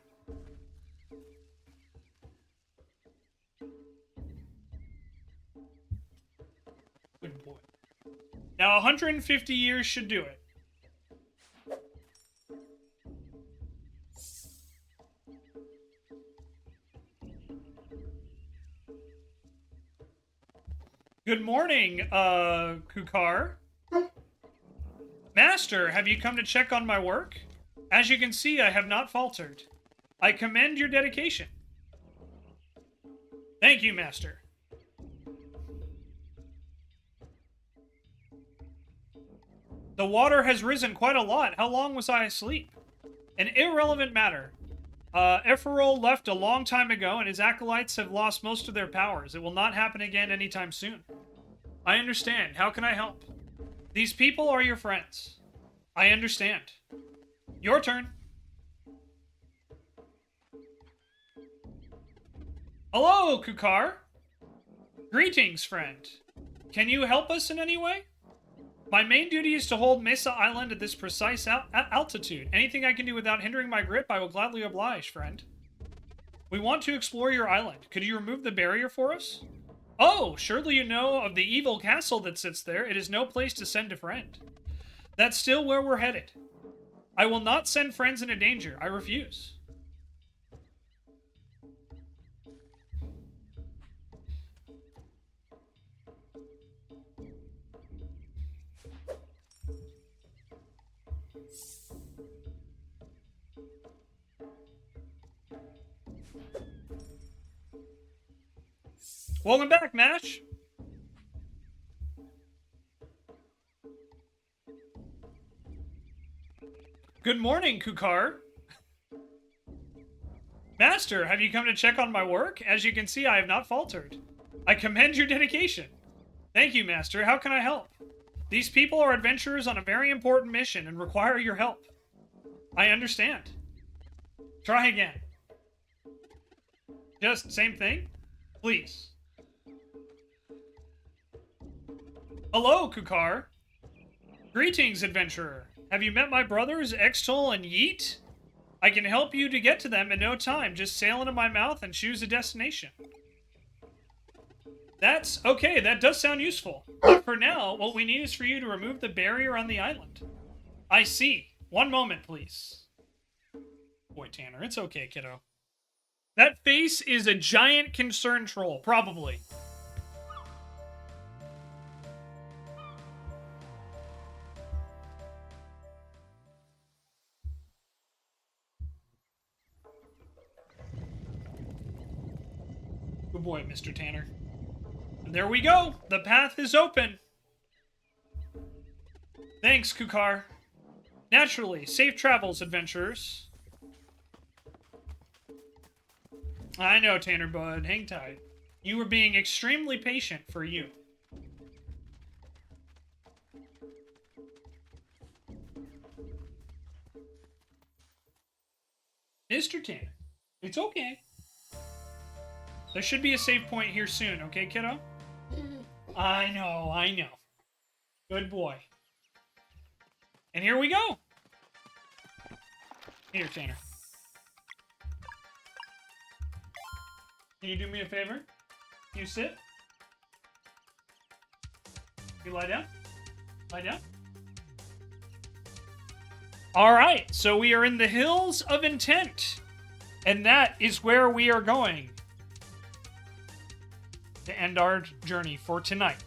Good boy. Now, 150 years should do it. Good morning, Kukar. Master, have you come to check on my work? As you can see, I have not faltered. I commend your dedication. Thank you, Master. The water has risen quite a lot. How long was I asleep? An irrelevant matter. Ephirol left a long time ago, and his acolytes have lost most of their powers. It will not happen again anytime soon. I understand. How can I help? These people are your friends. I understand. Your turn. Hello, Kukar. Greetings, friend. Can you help us in any way? My main duty is to hold Mesa Island at this precise altitude. Anything I can do without hindering my grip, I will gladly oblige, friend. We want to explore your island. Could you remove the barrier for us? Oh, surely you know of the evil castle that sits there. It is no place to send a friend. That's still where we're headed. I will not send friends into danger. I refuse. Welcome back, Nash. Good morning, Kukar. Master, have you come to check on my work? As you can see, I have not faltered. I commend your dedication. Thank you, Master. How can I help? These people are adventurers on a very important mission and require your help. I understand. Try again. Just same thing? Please. Hello, Kukar. Greetings, adventurer. Have you met my brothers, Extol and Yeet? I can help you to get to them in no time. Just sail into my mouth and choose a destination. That's okay. That does sound useful. But for now, what we need is for you to remove the barrier on the island. I see. One moment, please. Boy, Tanner, it's okay, kiddo. That face is a giant concern troll, probably. Good boy, Mr. Tanner. And there we go. The path is open. Thanks, Kukar. Naturally, safe travels, adventurers. I know, Tanner Bud. Hang tight. You were being extremely patient for you. Mr. Tanner, it's okay. There should be a save point here soon, okay, kiddo? I know, I know. Good boy. And here we go. Here, Tanner. Can you do me a favor? Can you sit? You lie down? Lie down? Alright, so we are in the Hills of Intent. And that is where we are going to end our journey for tonight.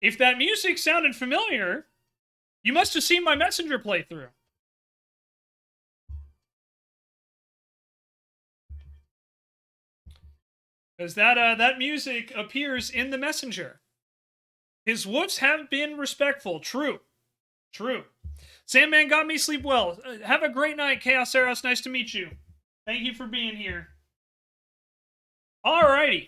If that music sounded familiar, you must have seen my Messenger playthrough. Because that music appears in the Messenger. His woofs have been respectful. True. True. Sandman got me sleep well. Have a great night, Chaos Eros. Nice to meet you. Thank you for being here. Alrighty.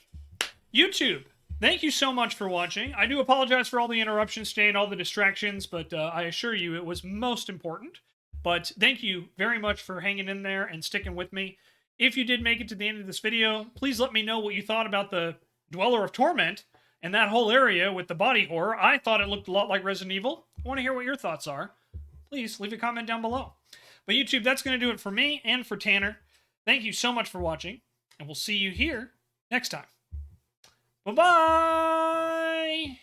YouTube, thank you so much for watching. I do apologize for all the interruptions today and all the distractions, but I assure you it was most important. But thank you very much for hanging in there and sticking with me. If you did make it to the end of this video, please let me know what you thought about the Dweller of Torment. And that whole area with the body horror, I thought it looked a lot like Resident Evil. I want to hear what your thoughts are. Please leave a comment down below. But YouTube, that's going to do it for me and for Tanner. Thank you so much for watching, and we'll see you here next time. Bye-bye!